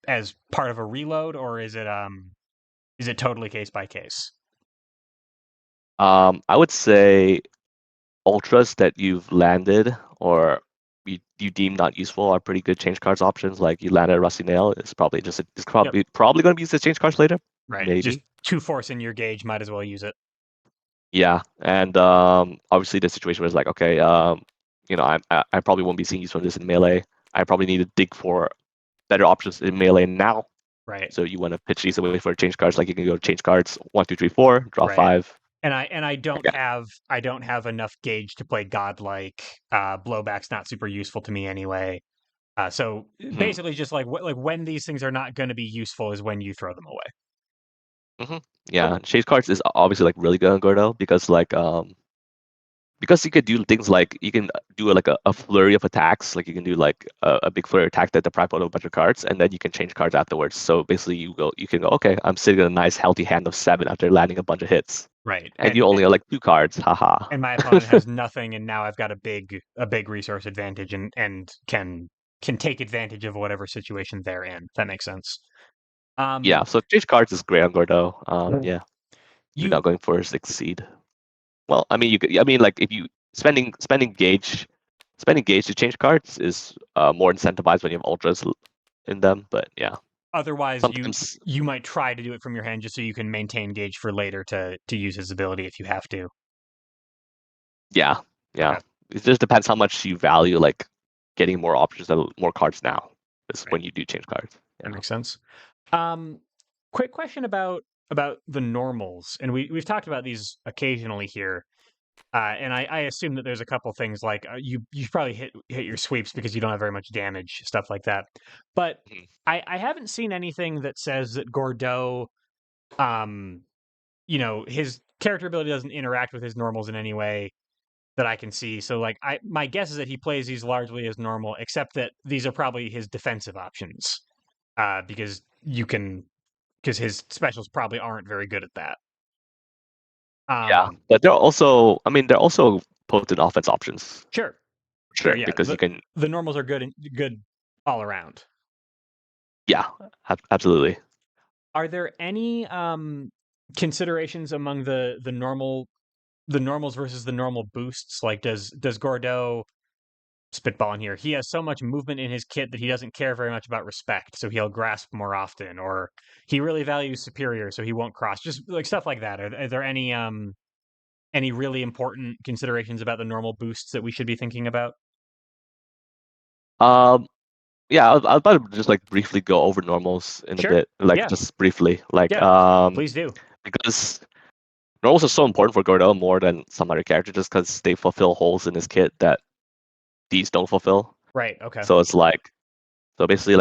as part of a reload, or is it totally case by case? I would say ultras that you've landed or you deem not useful are pretty good change cards options. Like you landed a Rusty Nail, it's Yep. probably going to be used as change cards later, Right. Just maybe. two force in your gauge, might as well use it. Yeah, and obviously the situation was like, okay, I probably won't be seeing use from this in melee. I probably need to dig for better options in melee now. Right. So you want to pitch these away for change cards. Like you can go change cards 1, 2, 3, 4, draw Right. 5. And I don't Again. have enough gauge to play godlike. Blowback's not super useful to me anyway. So Mhm, basically, just like when these things are not going to be useful is when you throw them away. mhm. Okay. Yeah, change cards is obviously like really good on Gordo because you could do things like you can do like a flurry of attacks. Like you can do like a big flurry attack that deprive out a bunch of cards, and then you can change cards afterwards. So basically, you can go, okay, I'm sitting in a nice healthy hand of 7 after landing a bunch of hits, Right. and you only have like 2 cards. Haha. And my opponent has nothing, and now I've got a big resource advantage, and can take advantage of whatever situation they're in. That makes sense. Yeah, Um, so change cards is great on Gordo. Yeah, without you going for a succeed. Well, I mean, you could. I mean, like if you spending gauge to change cards is more incentivized when you have ultras in them. But yeah, otherwise sometimes you might try to do it from your hand just so you can maintain gauge for later to use his ability if you have to. yeah, yeah. Okay, It just depends how much you value like getting more options and more cards now. Is right. when you do change cards. That Yeah. makes sense. Um, quick question about the normals, and we've talked about these occasionally here. And I assume that there's a couple things like you probably hit your sweeps because you don't have very much damage, stuff like that. But Mhm. I haven't seen anything that says that Gordeau, um, his character ability doesn't interact with his normals in any way that I can see. So like my guess is that he plays these largely as normal, except that these are probably his defensive options, because because his specials probably aren't very good at that. Yeah, Um, but I mean, they're also potent offense options. sure, sure, Sure, yeah. because you can. The normals are good all around. Yeah, absolutely. Are there any considerations among the normals versus the normal boosts? Like does Gordeau spitballing here? He has so much movement in his kit that he doesn't care very much about respect, so he'll grasp more often, or he really values superior, so he won't cross. Just like stuff like that. Are there any really important considerations about the normal boosts that we should be thinking about? Um, yeah, I'll about to just like briefly go over normals in a Sure. bit, like Yeah. just briefly, like Yeah. Please do. because normals are so important for Gordeau more than some other characters, just because they fulfill holes in his kit that these don't fulfill. Right. Okay. So it's like, so basically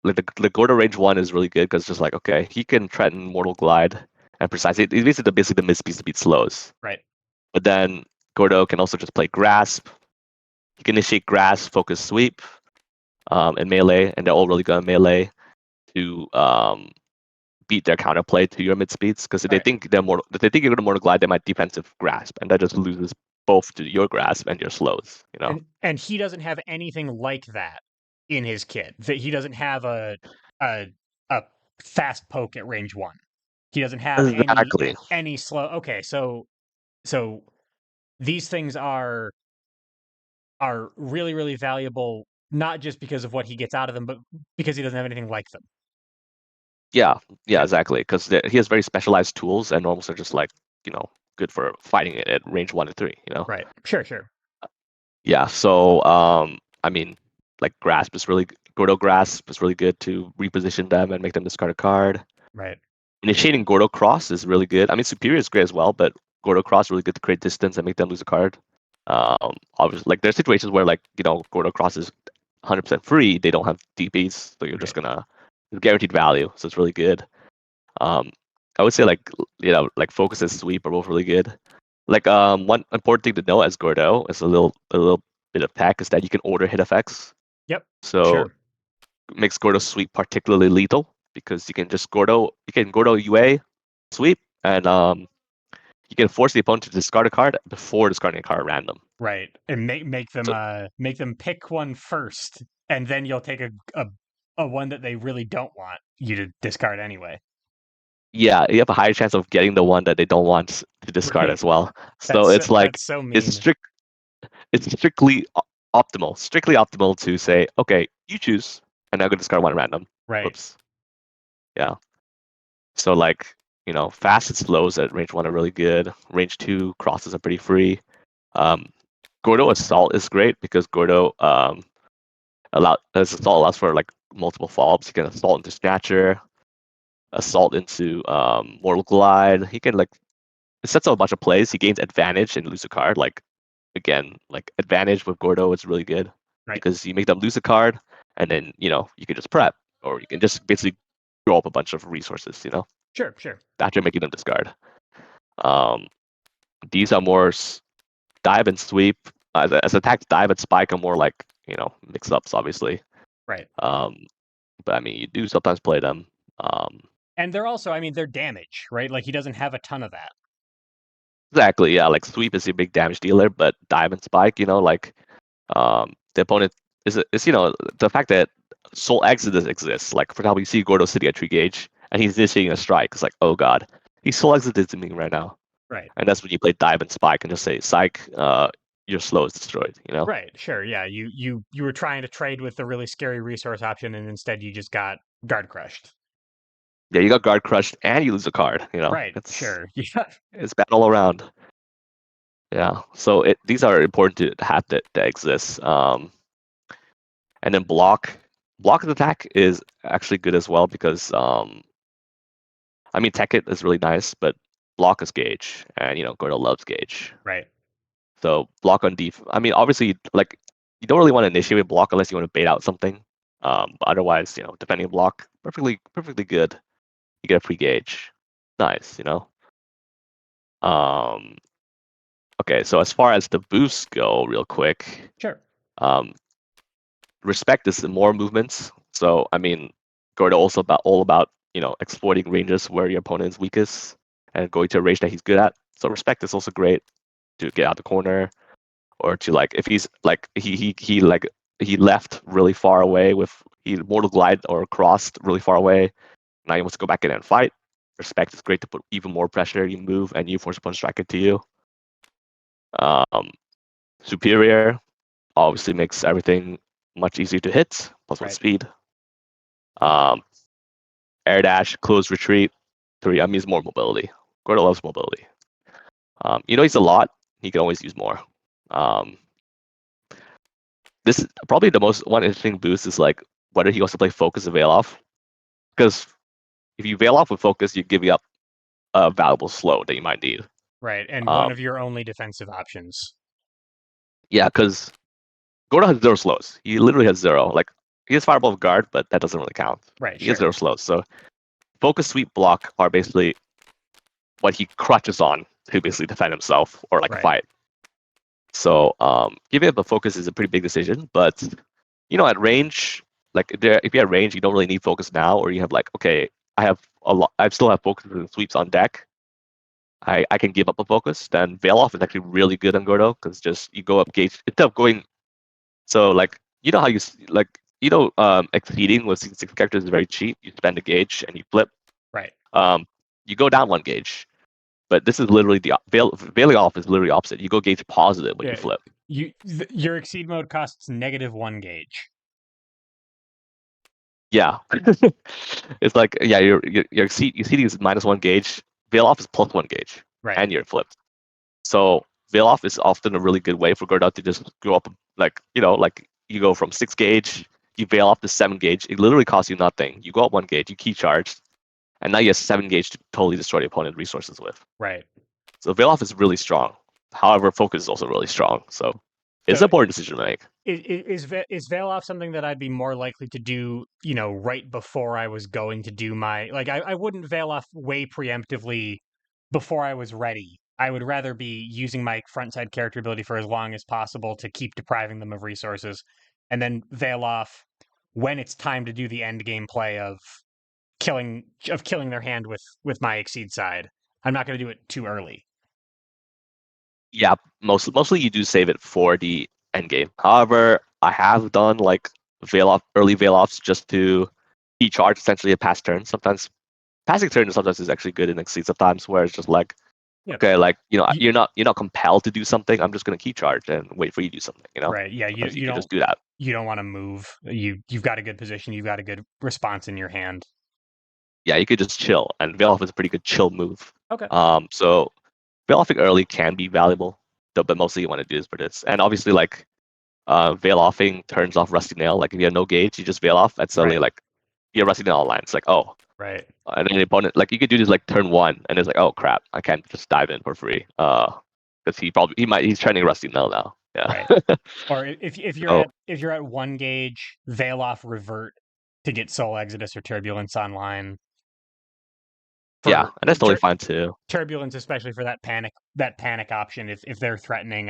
the Gordeau range one is really good because just like okay, he can threaten Mortal Glide and Precise. It's basically the mid speeds to beat slows. Right. But then Gordeau can also just play Grasp. He can initiate Grasp, Focus Sweep, and Melee, and they're all really good at Melee to beat their counterplay to your mid speeds. Because if they Right. think if they think you're going to Mortal Glide, they might defensive Grasp, and that just loses both to your Grasp and your slows. You know. And he doesn't have anything like that in his kit. That he doesn't have a a fast poke at range one. He doesn't have Exactly. any slow. Okay, so these things are really really valuable, not just because of what he gets out of them, but because he doesn't have anything like them. Yeah, yeah, Yeah. exactly. Because he has very specialized tools, and normals are just like good for fighting it at range 1 to 3. Right. Sure. Sure. Yeah. So I mean, like Gordo Grasp is really good to reposition them and make them discard a card. Right. Initiating Gordo Cross is really good. I mean, Superior is great as well, but Gordo Cross is really good to create distance and make them lose a card. Obviously, like there's situations where Gordo Cross is 100% free. They don't have DPs, so you're just Right. gonna it's guaranteed value. So it's really good. Um, I would say like Focus and Sweep are both really good. Like one important thing to know as Gordo is a little bit of tech is that you can order hit effects. Yep. So Sure. it makes Gordo Sweep particularly lethal because you can Gordo UA sweep and you can force the opponent to discard a card before discarding a card at random. Right. And So make them pick one first, and then you'll take a one that they really don't want you to discard anyway. yeah, you have a higher chance of getting the one that they don't want to discard Right. as well. So it's like That's so it's mean. strict it's strictly optimal to say, okay, you choose, and I'm gonna discard one at random. Right. Whoops. Yeah. So like, fast and slows at range one are really good. Range two crosses are pretty free. Um, Gordo Assault is great because Gordo assault allows for like multiple follow-ups. You can assault into Snatcher, assault into Mortal Glide. He can like it sets up a bunch of plays. He gains advantage and lose a card. Like again, like advantage with Gordo is really good Right. because you make them lose a card, and then you can just prep, or you can just basically throw up a bunch of resources. Sure. Sure. After making them discard. Um, these are more dive and sweep. As attacks, dive and spike are more like mix ups, obviously. Right. Um, but I mean, you do sometimes play them. Um, And they're also, I mean, they're damage, right? Like he doesn't have a ton of that. exactly, yeah. Like sweep is a big damage dealer, but dive and spike, like the opponent is the fact that Soul Exodus exists. Like for example, you see Gordo sitting at 3 gauge and he's initiating a strike. It's like, oh god, he's Soul Exodus me right now. Right. And that's when you play dive and spike and just say, psych, your slow is destroyed. Right. Sure. Yeah. You were trying to trade with the really scary resource option, and instead you just got guard crushed. Yeah, you got guard crushed and you lose a card. Right. It's Sure. Yeah. it's bad all around. Yeah, so these are important to have that exist. And then block attack is actually good as well because I mean tech it is really nice, but block is gauge, and Gordo loves gauge. Right. So block on def. I mean, obviously, like you don't really want to initiate with block unless you want to bait out something. But otherwise, defending block perfectly good. You get a free gauge. Nice. Um, okay, so as far as the boosts go, real quick, Sure. um, respect is more movements. So I mean, Gordo also all about exploiting ranges where your opponent is weakest and going to a range that he's good at. So respect is also great to get out the corner or to like if he's like he left really far away with he mortal glide or crossed really far away. Now he wants to go back in and fight. Respect is great to put even more pressure. You move and you force opponent strike into you. Um, Superior obviously makes everything much easier to hit. +1 Right. speed. Um, Air dash, close retreat. 3. I mean, it's more mobility. Gordo loves mobility. He's a lot. He can always use more. Um, this is probably the most one interesting boost is like whether he wants to play focus or veil off. Because if you veil off with focus, you're giving up a valuable slow that you might need. Right, and one Um, of your only defensive options. yeah, because Gordeau has zero slows. He literally has zero. Like he has fireball of guard, but that doesn't really count. Right, He has sure. zero slows. So focus, sweep, block are basically what he crutches on to basically defend himself or like Right, fight. So giving up a focus is a pretty big decision, but at range, like if you have range, you don't really need focus now, or you have like, okay, I have a lot, I still have focus and sweeps on deck. I can give up a focus. Then veil off is actually really good on Gordo because just you go up gauge instead of going. So like how you like exceeding with six characters is very cheap. You spend a gauge and you flip. right. Um, you go down one gauge. But this is literally veiling off is literally opposite. You go gauge positive when you Yeah, flip. your exceed mode costs -1 gauge. Yeah, it's like your exceed is -1 gauge. Veil off is +1 gauge, Right. and you're flipped. So veil off is often a really good way for Gordeau to just go up like you go from 6 gauge, you veil off to 7 gauge. It literally costs you nothing. You go up 1 gauge, you key charge, and now you have 7 gauge to totally destroy the opponent resources with. Right. So veil off is really strong. However, focus is also really strong. So it's So an important decision to make. is veil off something that I'd be more likely to do, right before I was going to do my like I wouldn't veil off way preemptively before I was ready. I would rather be using my frontside character ability for as long as possible to keep depriving them of resources, and then veil off when it's time to do the end game play of killing their hand with my exceed side. I'm not going to do it too early. Yeah, mostly you do save it for the end game. However, I have done like early veil offs just to charge essentially a pass turn. Sometimes passing turn sometimes is actually good in Exceed sometimes where it's just like, Yeah. okay, like You, you're not compelled to do something. I'm just gonna key charge and wait for you to do something. right. Yeah. You Sometimes you you can don't just do that. you don't want to move. You've got a good position. You've got a good response in your hand. Yeah, you could just chill, and veil off is a pretty good chill move. Okay. So veil offing early can be valuable, but mostly you want to do is for this. And obviously like veil offing turns off rusty nail. Like if you have no gauge, you just veil off and suddenly Right. like you have rusty nail online. It's like, oh, Right. and then the opponent like you could do this like turn one and it's like, oh crap, I can't just dive in for free. Because he's training rusty nail now. Right. Yeah. Or if you're So at 1 gauge, veil off revert to get Soul Exodus or Turbulence online yeah, for and that's totally fine too. Turbulence, especially for that panic option. If they're threatening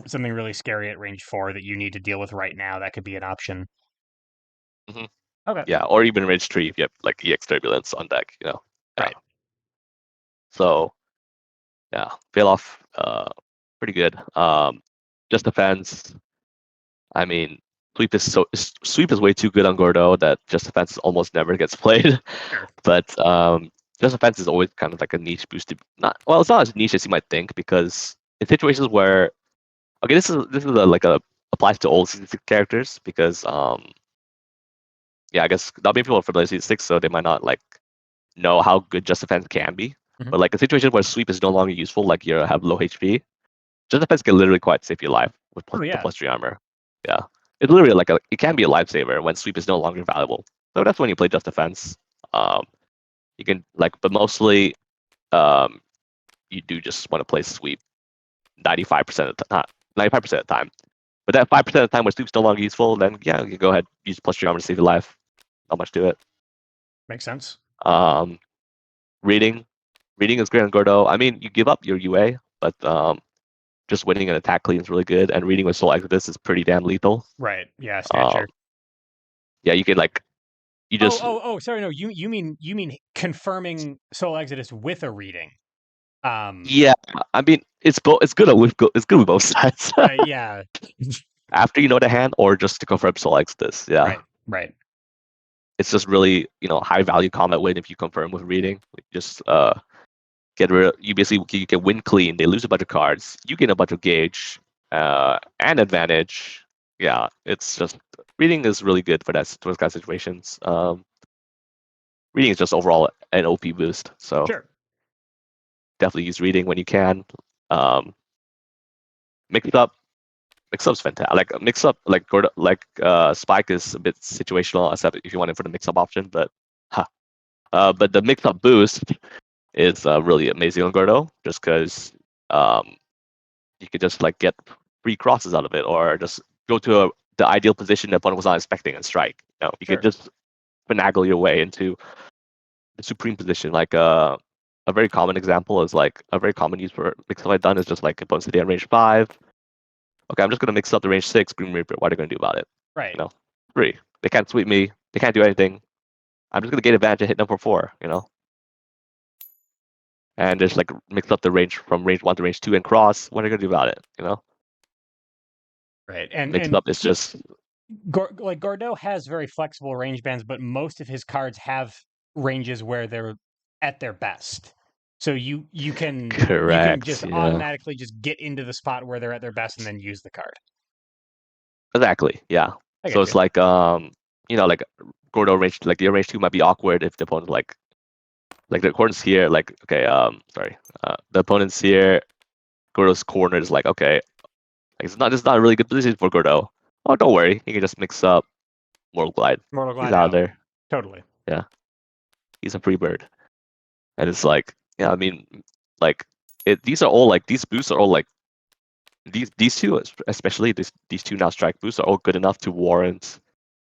something really scary at range 4 that you need to deal with right now, that could be an option. Hmm. Okay. Yeah, or even range 3 if you have like EX turbulence on deck. Yeah. Right. So yeah, veil off, pretty good. Just defense. I mean, sweep is way too good on Gordeau that just defense almost never gets played. Sure. But just defense is always kind of like a niche boost. Not well, it's not as niche as you might think because in situations where okay, this is like a applies to old season 6 characters because yeah, I guess not many people are familiar with season 6, so they might not like know how good just defense can be. Mhm. But like a situation where sweep is no longer useful, like you have low HP, just defense can literally quite save your life with Oh the yeah. +3 armor. Yeah. It's literally like it can be a lifesaver when sweep is no longer valuable. So that's when you play just defense. Um, you can like, but mostly um, you do just want to play sweep 95% of the time. 95% of the time. But that 5% of the time where sweep's no longer useful, then yeah, you can go ahead use +3 armor to save your life. Not much to it. Makes sense. Um, reading, reading is great on Gordeau. I mean, you give up your UA, but just winning an attack clean is really good, and reading with Soul Exodus is pretty damn lethal. Right. Yeah. Um, Snatcher. yeah, you can like you Oh, just oh, oh, sorry, no, you mean confirming Soul Exodus with a reading. yeah. I mean, it's both. It's good with both sides. Right, yeah. After you know the hand, or just to confirm Soul Exodus. Yeah, Right, right. it's just really high value combat win if you confirm with reading. Just get rid. You basically you can win clean. They lose a bunch of cards. You gain a bunch of gauge and advantage. Yeah, it's just reading is really good for those kind of situations. Reading is just overall an OP boost. So Sure. definitely use reading when you can. Um, mix up mix up's fantastic. Like mix up like Spike is a bit situational, except if you want it for the mix up option. But the mix up boost is really amazing on Gordo, just because um, you could just like get free crosses out of it, or just go to the ideal position the opponent was not expecting and strike. You could Sure. just finagle your way into the supreme position. Like a very common example is like a very common use for mix up I've done is just like opponents today at range 5. Okay, I'm just gonna mix up the range 6 Green Reaper. What are they gonna do about it? Right. You know, 3. They can't sweep me. They can't do anything. I'm just gonna get advantage and hit them for 4. And just like mix up the range from range 1 to range 2 and cross. What are they gonna do about it? Right. Mix And up is just like Gordeau has very flexible range bands, but most of his cards have ranges where they're at their best. So you can correct. just Yeah, automatically just get into the spot where they're at their best and then use the card. exactly. Yeah. I So get it's you. like like Gordo range, like your range 2 might be awkward if the opponent like the opponent's here, like okay, sorry, the opponent's here. Gordo's corner is like okay, like it's not a really good position for Gordo. Oh, don't worry, he can just mix up Mortal Glide. Mortal He's Glide out of out. there. Totally. Yeah, he's a free bird, and it's like yeah, I mean, like these are all like these boosts are all like these two especially these two now strike boosts are all good enough to warrant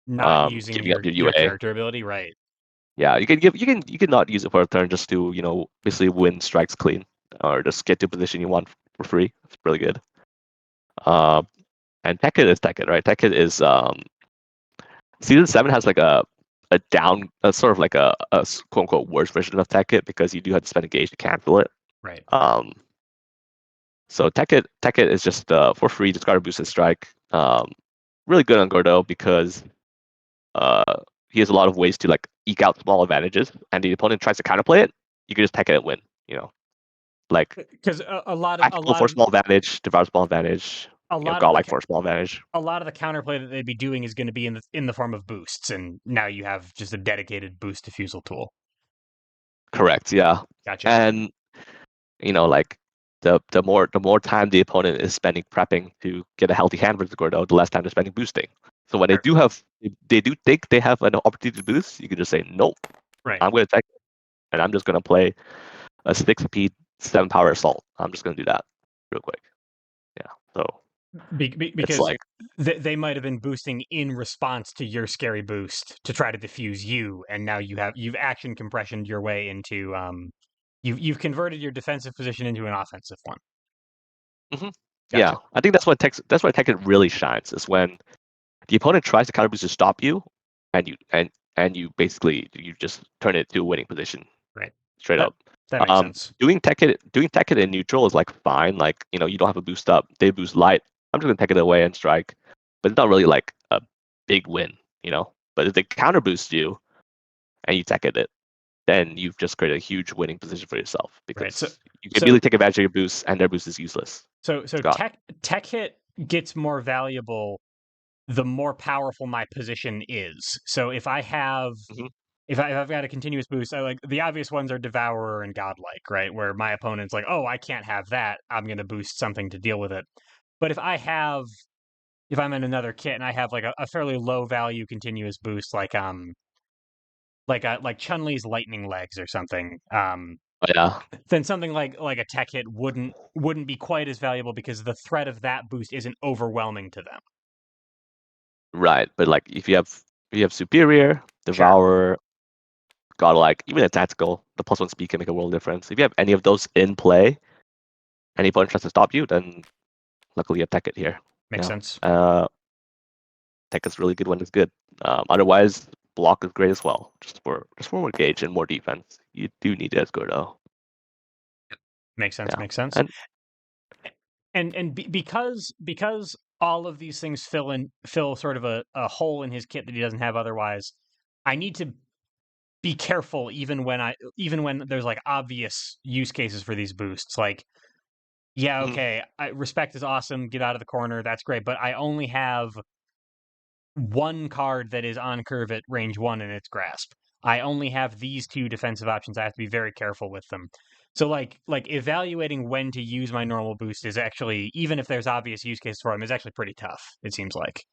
Not using giving up your your UA. character ability, right? Yeah, you can not use it for a turn just to basically win strikes clean or just get to a position you want for free. It's really good. Uh, and Tech Hit is Tech Hit, right? Tech Hit is season 7 has like a down a sort of like a quote unquote worse version of Tech Hit because you do have to spend a gauge to cancel it. Right. Um, so Tech Hit is just for free, just got to boost his strike. Really good on Gordo because uh he has a lot of ways to like eke out small advantages, and the opponent tries to counterplay it, you can just Tech Hit and win. Like Because a lot of a tactical lot for of small advantage, devour small advantage, a lot of the godlike for small advantage. a lot of the counterplay that they'd be doing is going to be in the form of boosts, and now you have just a dedicated boost diffusal tool. Correct. Yeah. Gotcha. And like the more time the opponent is spending prepping to get a healthy hand versus Gordo, the less time they're spending boosting. So when Sure. they do think they have an opportunity to boost, you can just say nope. Right. I'm going to attack, and I'm just going to play a 6 speed 7 power assault. I'm just going to do that real quick. Yeah. So it's Because like they might have been boosting in response to your scary boost to try to diffuse you, and now you've action compressioned your way into you've converted your defensive position into an offensive one. mhm. Yeah, Gotcha. I think that's why Tekken really shines is when the opponent tries to counter boost to stop you, and you basically you just turn it to a winning position Right. straight That up. that makes sense. Doing tech hit in neutral is like fine, like you don't have a boost up, they boost light. I'm just gonna tech it away and strike, but it's not really like a big win. But if they counter boost you and you tech it, then you've just created a huge winning position for yourself Right. So because you can so immediately take advantage of your boost and their boost is useless. so It's gone. tech hit gets more valuable the more powerful my position is. So Hmm. if I've got a continuous boost, I like the obvious ones are Devourer and Godlike, right? Where my opponent's like, oh, I can't have that. I'm going to boost something to deal with it. But if I'm in another kit and I have like a fairly low value continuous boost, like Chun Li's Lightning Legs or something, But yeah, then something like a tech hit wouldn't be quite as valuable because the threat of that boost isn't overwhelming to them. right. But like if you have superior, Sure. devourer, godlike, even a tactical, the +1 speed can make a world difference. If you have any of those in play, any opponent tries to stop you, then luckily you have tech it here. Makes Yeah. sense. Tech is really good when it's good. Otherwise, block is great as well. Just for more gauge and more defense. You do need it as good though. Makes sense. Yeah. Makes sense. And Because all of these things fill sort of a hole in his kit that he doesn't have otherwise, I need to be careful even when there's like obvious use cases for these boosts. Like, yeah, mhm, okay, respect is awesome, get out of the corner, that's great, but I only have one card that is on curve at range 1 in its grasp. I only have these two defensive options. I have to be very careful with them. So like evaluating when to use my normal boost is actually, even if there's obvious use case for them, is actually pretty tough, it seems like.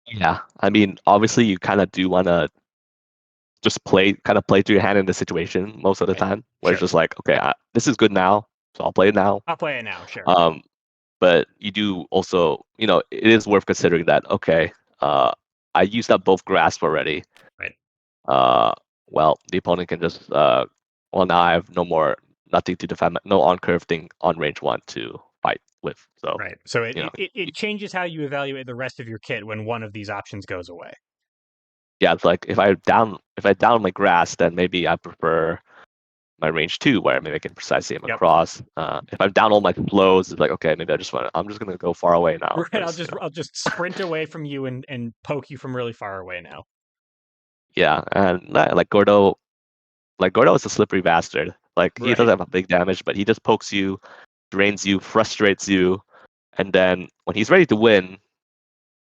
Yeah, I mean, obviously you kind of do want to just kind of play to your hand in the situation most of the Right. time, where it's Sure. just like, okay, this is good now, so I'll play it now. I'll play it now, sure. Um, but you do also, it is worth considering that, okay, uh, I used up both grasp already. Right. Uh, well, the opponent can just, well, now I have nothing to defend, no on curve thing on range one to fight with. So, Right. So it, you know, it, it it changes how you evaluate the rest of your kit when one of these options goes away. yeah, it's like if I down my grass, then maybe I prefer my range two, where maybe I can precisely aim Yep. across. If I'm down all my flows, it's like, okay, maybe I'm just gonna go far away now Right. because I'll just sprint away from you and poke you from really far away now. yeah, and like Gordeau is a slippery bastard. Like he doesn't Right. have a big damage, but he just pokes you, drains you, frustrates you, and then when he's ready to win,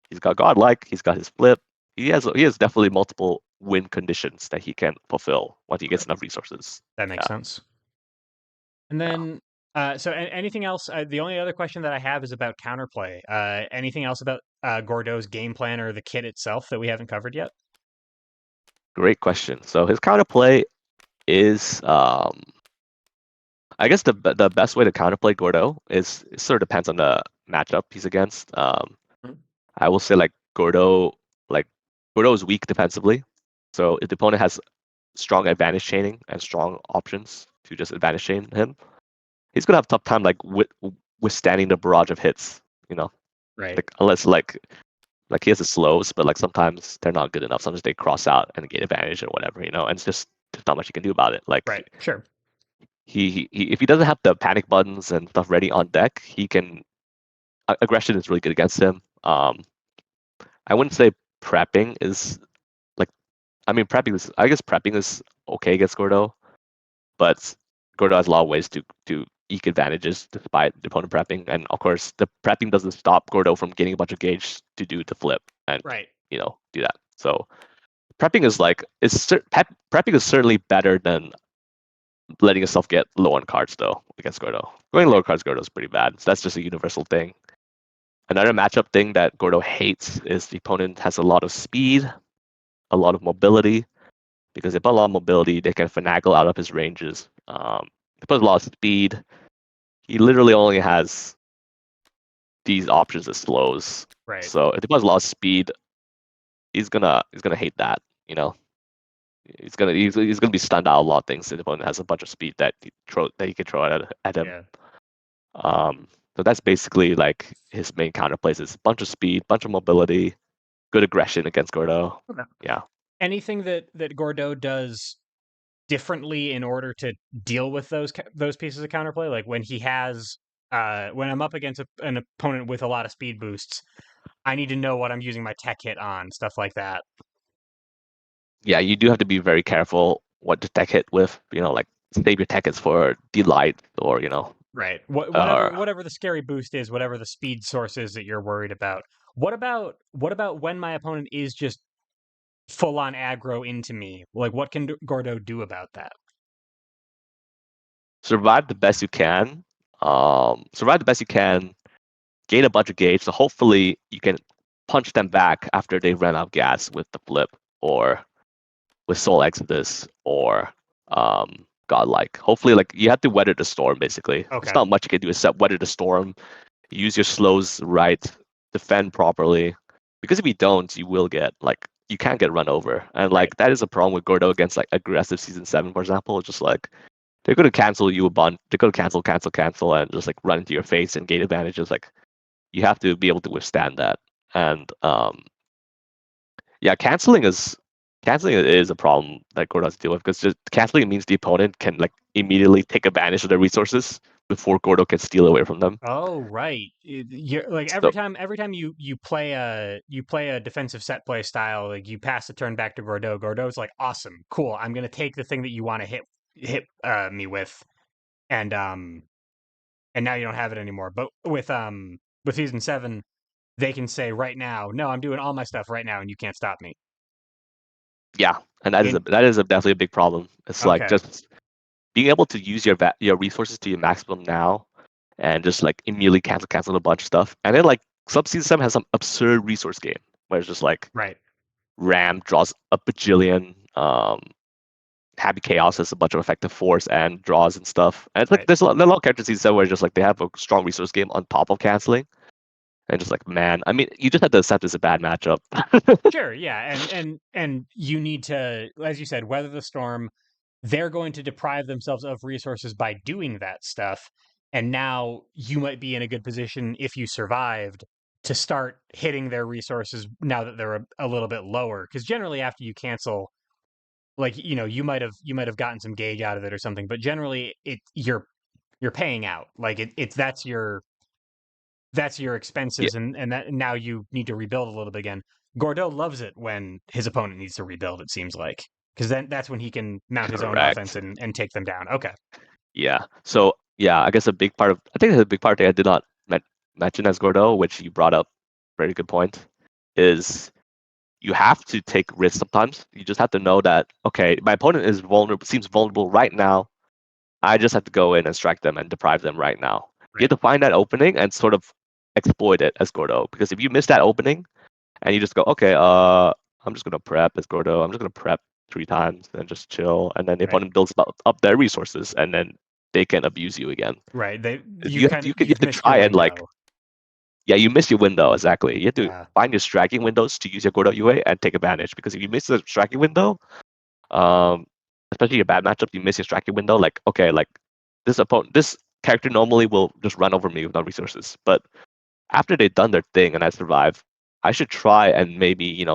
he's got godlike, he's got his flip. He has definitely multiple win conditions that he can fulfill once he gets enough resources. That makes Yeah, sense. And yeah. then, anything else? The only other question that I have is about counterplay. Anything else about Gordeau's game plan or the kit itself that we haven't covered yet? Great question. So his counterplay is, I guess the best way to counterplay Gordeau is it sort of depends on the matchup he's against. Mhm. I will say like Gordeau is weak defensively, so if the opponent has strong advantage chaining and strong options to just advantage chain him, he's gonna have a tough time like withstanding the barrage of hits. You know, Right. like unless like he has the slows, but like sometimes they're not good enough. Sometimes they cross out and gain advantage or whatever. And it's just there's not much you can do about it. Like Right. Sure. if he doesn't have the panic buttons and stuff ready on deck, he can aggression is really good against him. I wouldn't say prepping is like I mean prepping is I guess prepping is okay against Gordo, but Gordo has a lot of ways to eke advantages despite the opponent prepping, and of course the prepping doesn't stop Gordo from getting a bunch of gauge to do the flip and Right. do that. So prepping is prepping is certainly better than letting yourself get low on cards though against Gordo. Going low on cards Gordo is pretty bad. So that's just a universal thing. Another matchup thing that Gordo hates is the opponent has a lot of speed, a lot of mobility, because if a lot of mobility, they can finagle out of his ranges. If he has a lot of speed, he literally only has these options as slows. Right. So if he has a lot of speed, he's gonna hate that. You know, he's gonna be stunned out a lot of things. If the opponent has a bunch of speed that he can throw at him. Yeah. So that's basically like his main counterplays is bunch of speed, bunch of mobility, good aggression against Gordo. Okay. Yeah. Anything that Gordeau does differently in order to deal with those pieces of counterplay, like when he has when I'm up against an opponent with a lot of speed boosts, I need to know what I'm using my tech hit on, stuff like that. Yeah, you do have to be very careful what to tech hit with. Like save your tech hits for delight Right. or Whatever the scary boost is, whatever the speed source is that you're worried about. What about when my opponent is just full on aggro into me? Like what can Gordeau do about that? survive the best you can. Survive the best you can. Gain a bunch of gauge, so hopefully you can punch them back after they run out of gas with the flip or with Soul Exodus or Godlike. Hopefully, like you have to weather the storm. Basically, there's Okay. not much you can do except weather the storm. Use your slows right, defend properly. Because if you don't, you can't get run over, and Right. like that is a problem with Gordo against like aggressive season 7, for example. It's just like they're going to cancel you a bunch. They're going to cancel, and just like run into your face and gain advantages. Like you have to be able to withstand that. And yeah, canceling is a problem that Gordo has to deal with because just canceling means the opponent can like immediately take advantage of their resources before Gordo can steal away from them. Oh, right. You're like So every time you play a defensive set play style, like you pass the turn back to Gordeau. Gordeau's like, awesome, cool. I'm gonna take the thing that you want to hit me with, and now you don't have it anymore. But with season 7, they can say right now, no, I'm doing all my stuff right now, and you can't stop me. yeah, and that is a In that is a definitely a big problem. It's like Okay, just being able to use your resources to your maximum now, and just like immediately cancel a bunch of stuff, and then like Season 7 has some absurd resource game where it's just like Right. Ram draws a bajillion. Happy Chaos has a bunch of effective force and draws and stuff. And it's like Right. there's a lot of characters in Season 7 where just like they have a strong resource game on top of canceling. And just like, man, I mean, you just have to accept it's a bad matchup. Sure, yeah, and you need to, as you said, weather the storm. They're going to deprive themselves of resources by doing that stuff, and now you might be in a good position if you survived to start hitting their resources now that they're a little bit lower. Because generally, after you cancel, like you might have gotten some gauge out of it or something, but generally, you're paying out. Like it's that's your Yeah, expenses, and that now you need to rebuild a little bit again. Gordeau loves it when his opponent needs to rebuild, it seems like, because then that's when he can mount his own offense correct. and take them down. Okay. Yeah. So yeah, I guess I think a big part that I did not mention as Gordo, which you brought up, very good point, is you have to take risks sometimes. You just have to know that, okay, my opponent seems vulnerable right now. I just have to go in and strike them and deprive them right now. You have Right. to find that opening and sort of exploit it as Gordo. Because if you miss that opening and you just go, okay, I'm just gonna prep as Gordo. I'm just gonna prep 3 times and just chill, and then the Right. opponent builds up their resources, and then they can abuse you again. Right. They You have to, you you've have to missed your try and like, window. yeah, you miss your window exactly. You have to Yeah. find your striking windows to use your Gordo UA and take advantage. Because if you miss the striking window, um, especially a bad matchup, you miss your striking window. Like, okay, like this character normally will just run over me with no resources, but after they've done their thing and I survive, I should try and maybe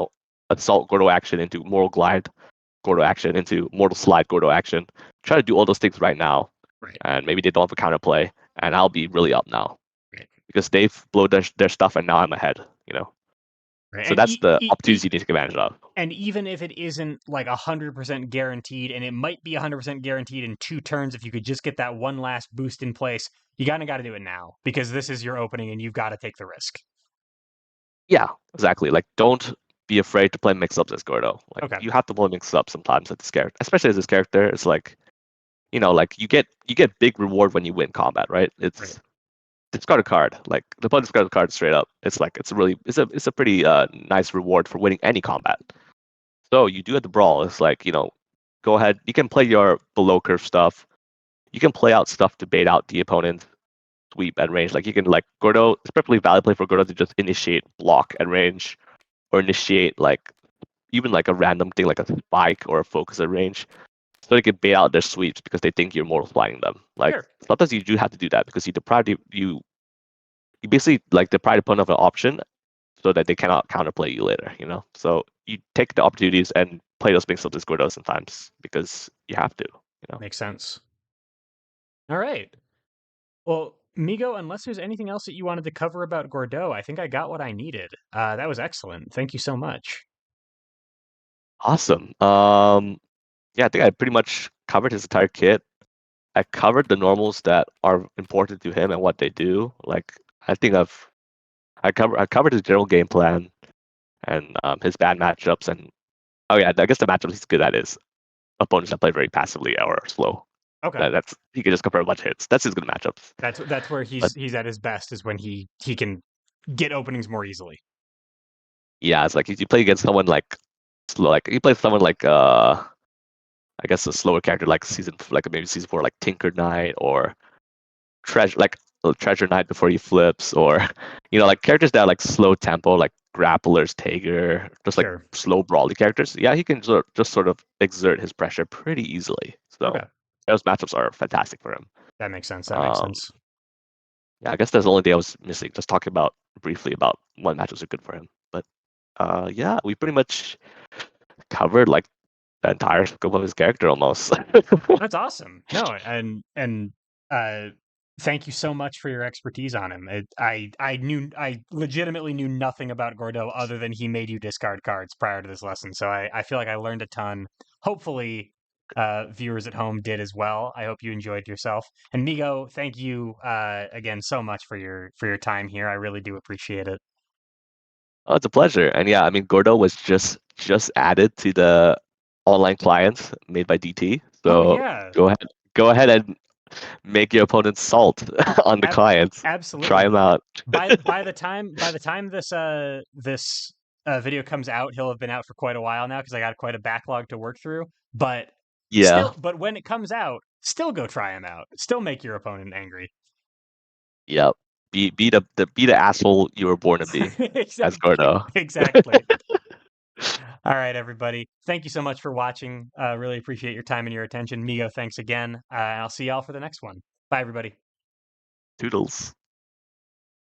assault Gordo action into Mortal Glide Gordo action into Mortal Slide Gordo action. Try to do all those things right now, Right. and maybe they don't have a counterplay, and I'll be really up now Right. because they've blown their stuff and now I'm ahead. Right. So that's the opportunity you need to take advantage of. And even if it isn't like 100% guaranteed, and it might be 100% guaranteed in 2 turns, if you could just get that one last boost in place, you kind of got to do it now because this is your opening and you've got to take the risk. Yeah, exactly. Like, don't be afraid to play mix-ups as Gordo. Like, Okay. you have to play mix-ups sometimes at this character, especially as this character. It's like, like you get big reward when you win combat, right? Right. It's discard a card. Like the opponent discard a card straight up. It's like it's a pretty nice reward for winning any combat. So you do at the brawl. It's like go ahead. You can play your below curve stuff. You can play out stuff to bait out the opponent's sweep at range. Like you can like Gordo. It's perfectly valid play for Gordo to just initiate block at range, or initiate like even like a random thing like a spike or a focus at range, so they can bait out their sweeps because they think you're mortal flying them. Like Sure. sometimes you do have to do that because you basically like deprive the opponent of an option so that they cannot counterplay you later. So you take the opportunities and play those mix-ups as Gordo sometimes because you have to. Makes sense. All right. Well, Migo, unless there's anything else that you wanted to cover about Gordeau, I think I got what I needed. That was excellent. Thank you so much. Awesome. Yeah, I think I pretty much covered his entire kit. I covered the normals that are important to him and what they do. Like I think I covered his general game plan and his bad matchups, and oh yeah, I guess the matchups he's good at is opponents that play very passively or slow. Okay. That's he can just compare a bunch of hits. That's his good matchups. That's where But he's at his best is when he can get openings more easily. yeah, it's like if you play against someone like slow, like you play someone like I guess a slower character like maybe season 4 like Tinker Knight or Treasure Knight before he flips, or like characters that are like slow tempo like Grapplers, Tager, just like Sure. slow brawly characters. Yeah, he can just sort of exert his pressure pretty easily. So Okay. those matchups are fantastic for him. That makes sense. That makes Um, sense. yeah, I guess that's the only thing I was missing. Just talking about briefly about what matchups are good for him. But yeah, we pretty much covered like the entire scope of his character almost. That's awesome. No, and uh thank you so much for your expertise on him. I legitimately knew nothing about Gordeau other than he made you discard cards prior to this lesson. So I feel like I learned a ton. Hopefully viewers at home did as well. I hope you enjoyed yourself. And Migo, thank you again so much for your time here. I really do appreciate it. Oh, it's a pleasure. And yeah, I mean, Gordo was just added to the online clients made by DT. Oh So yeah. go ahead, Go ahead and make your opponent salt on the Ab- clients. Try Absolutely. them out. By the time this video comes out, he'll have been out for quite a while now because I got quite a backlog to work through. But Yeah. but when it comes out, still go try him out. Still make your opponent angry. Yep. Be the asshole you were born to be as Exactly. Gordo. Exactly. All right, everybody. Thank you so much for watching. Really appreciate your time and your attention. Migo, thanks again. I'll see y'all for the next one. Bye, everybody. Toodles.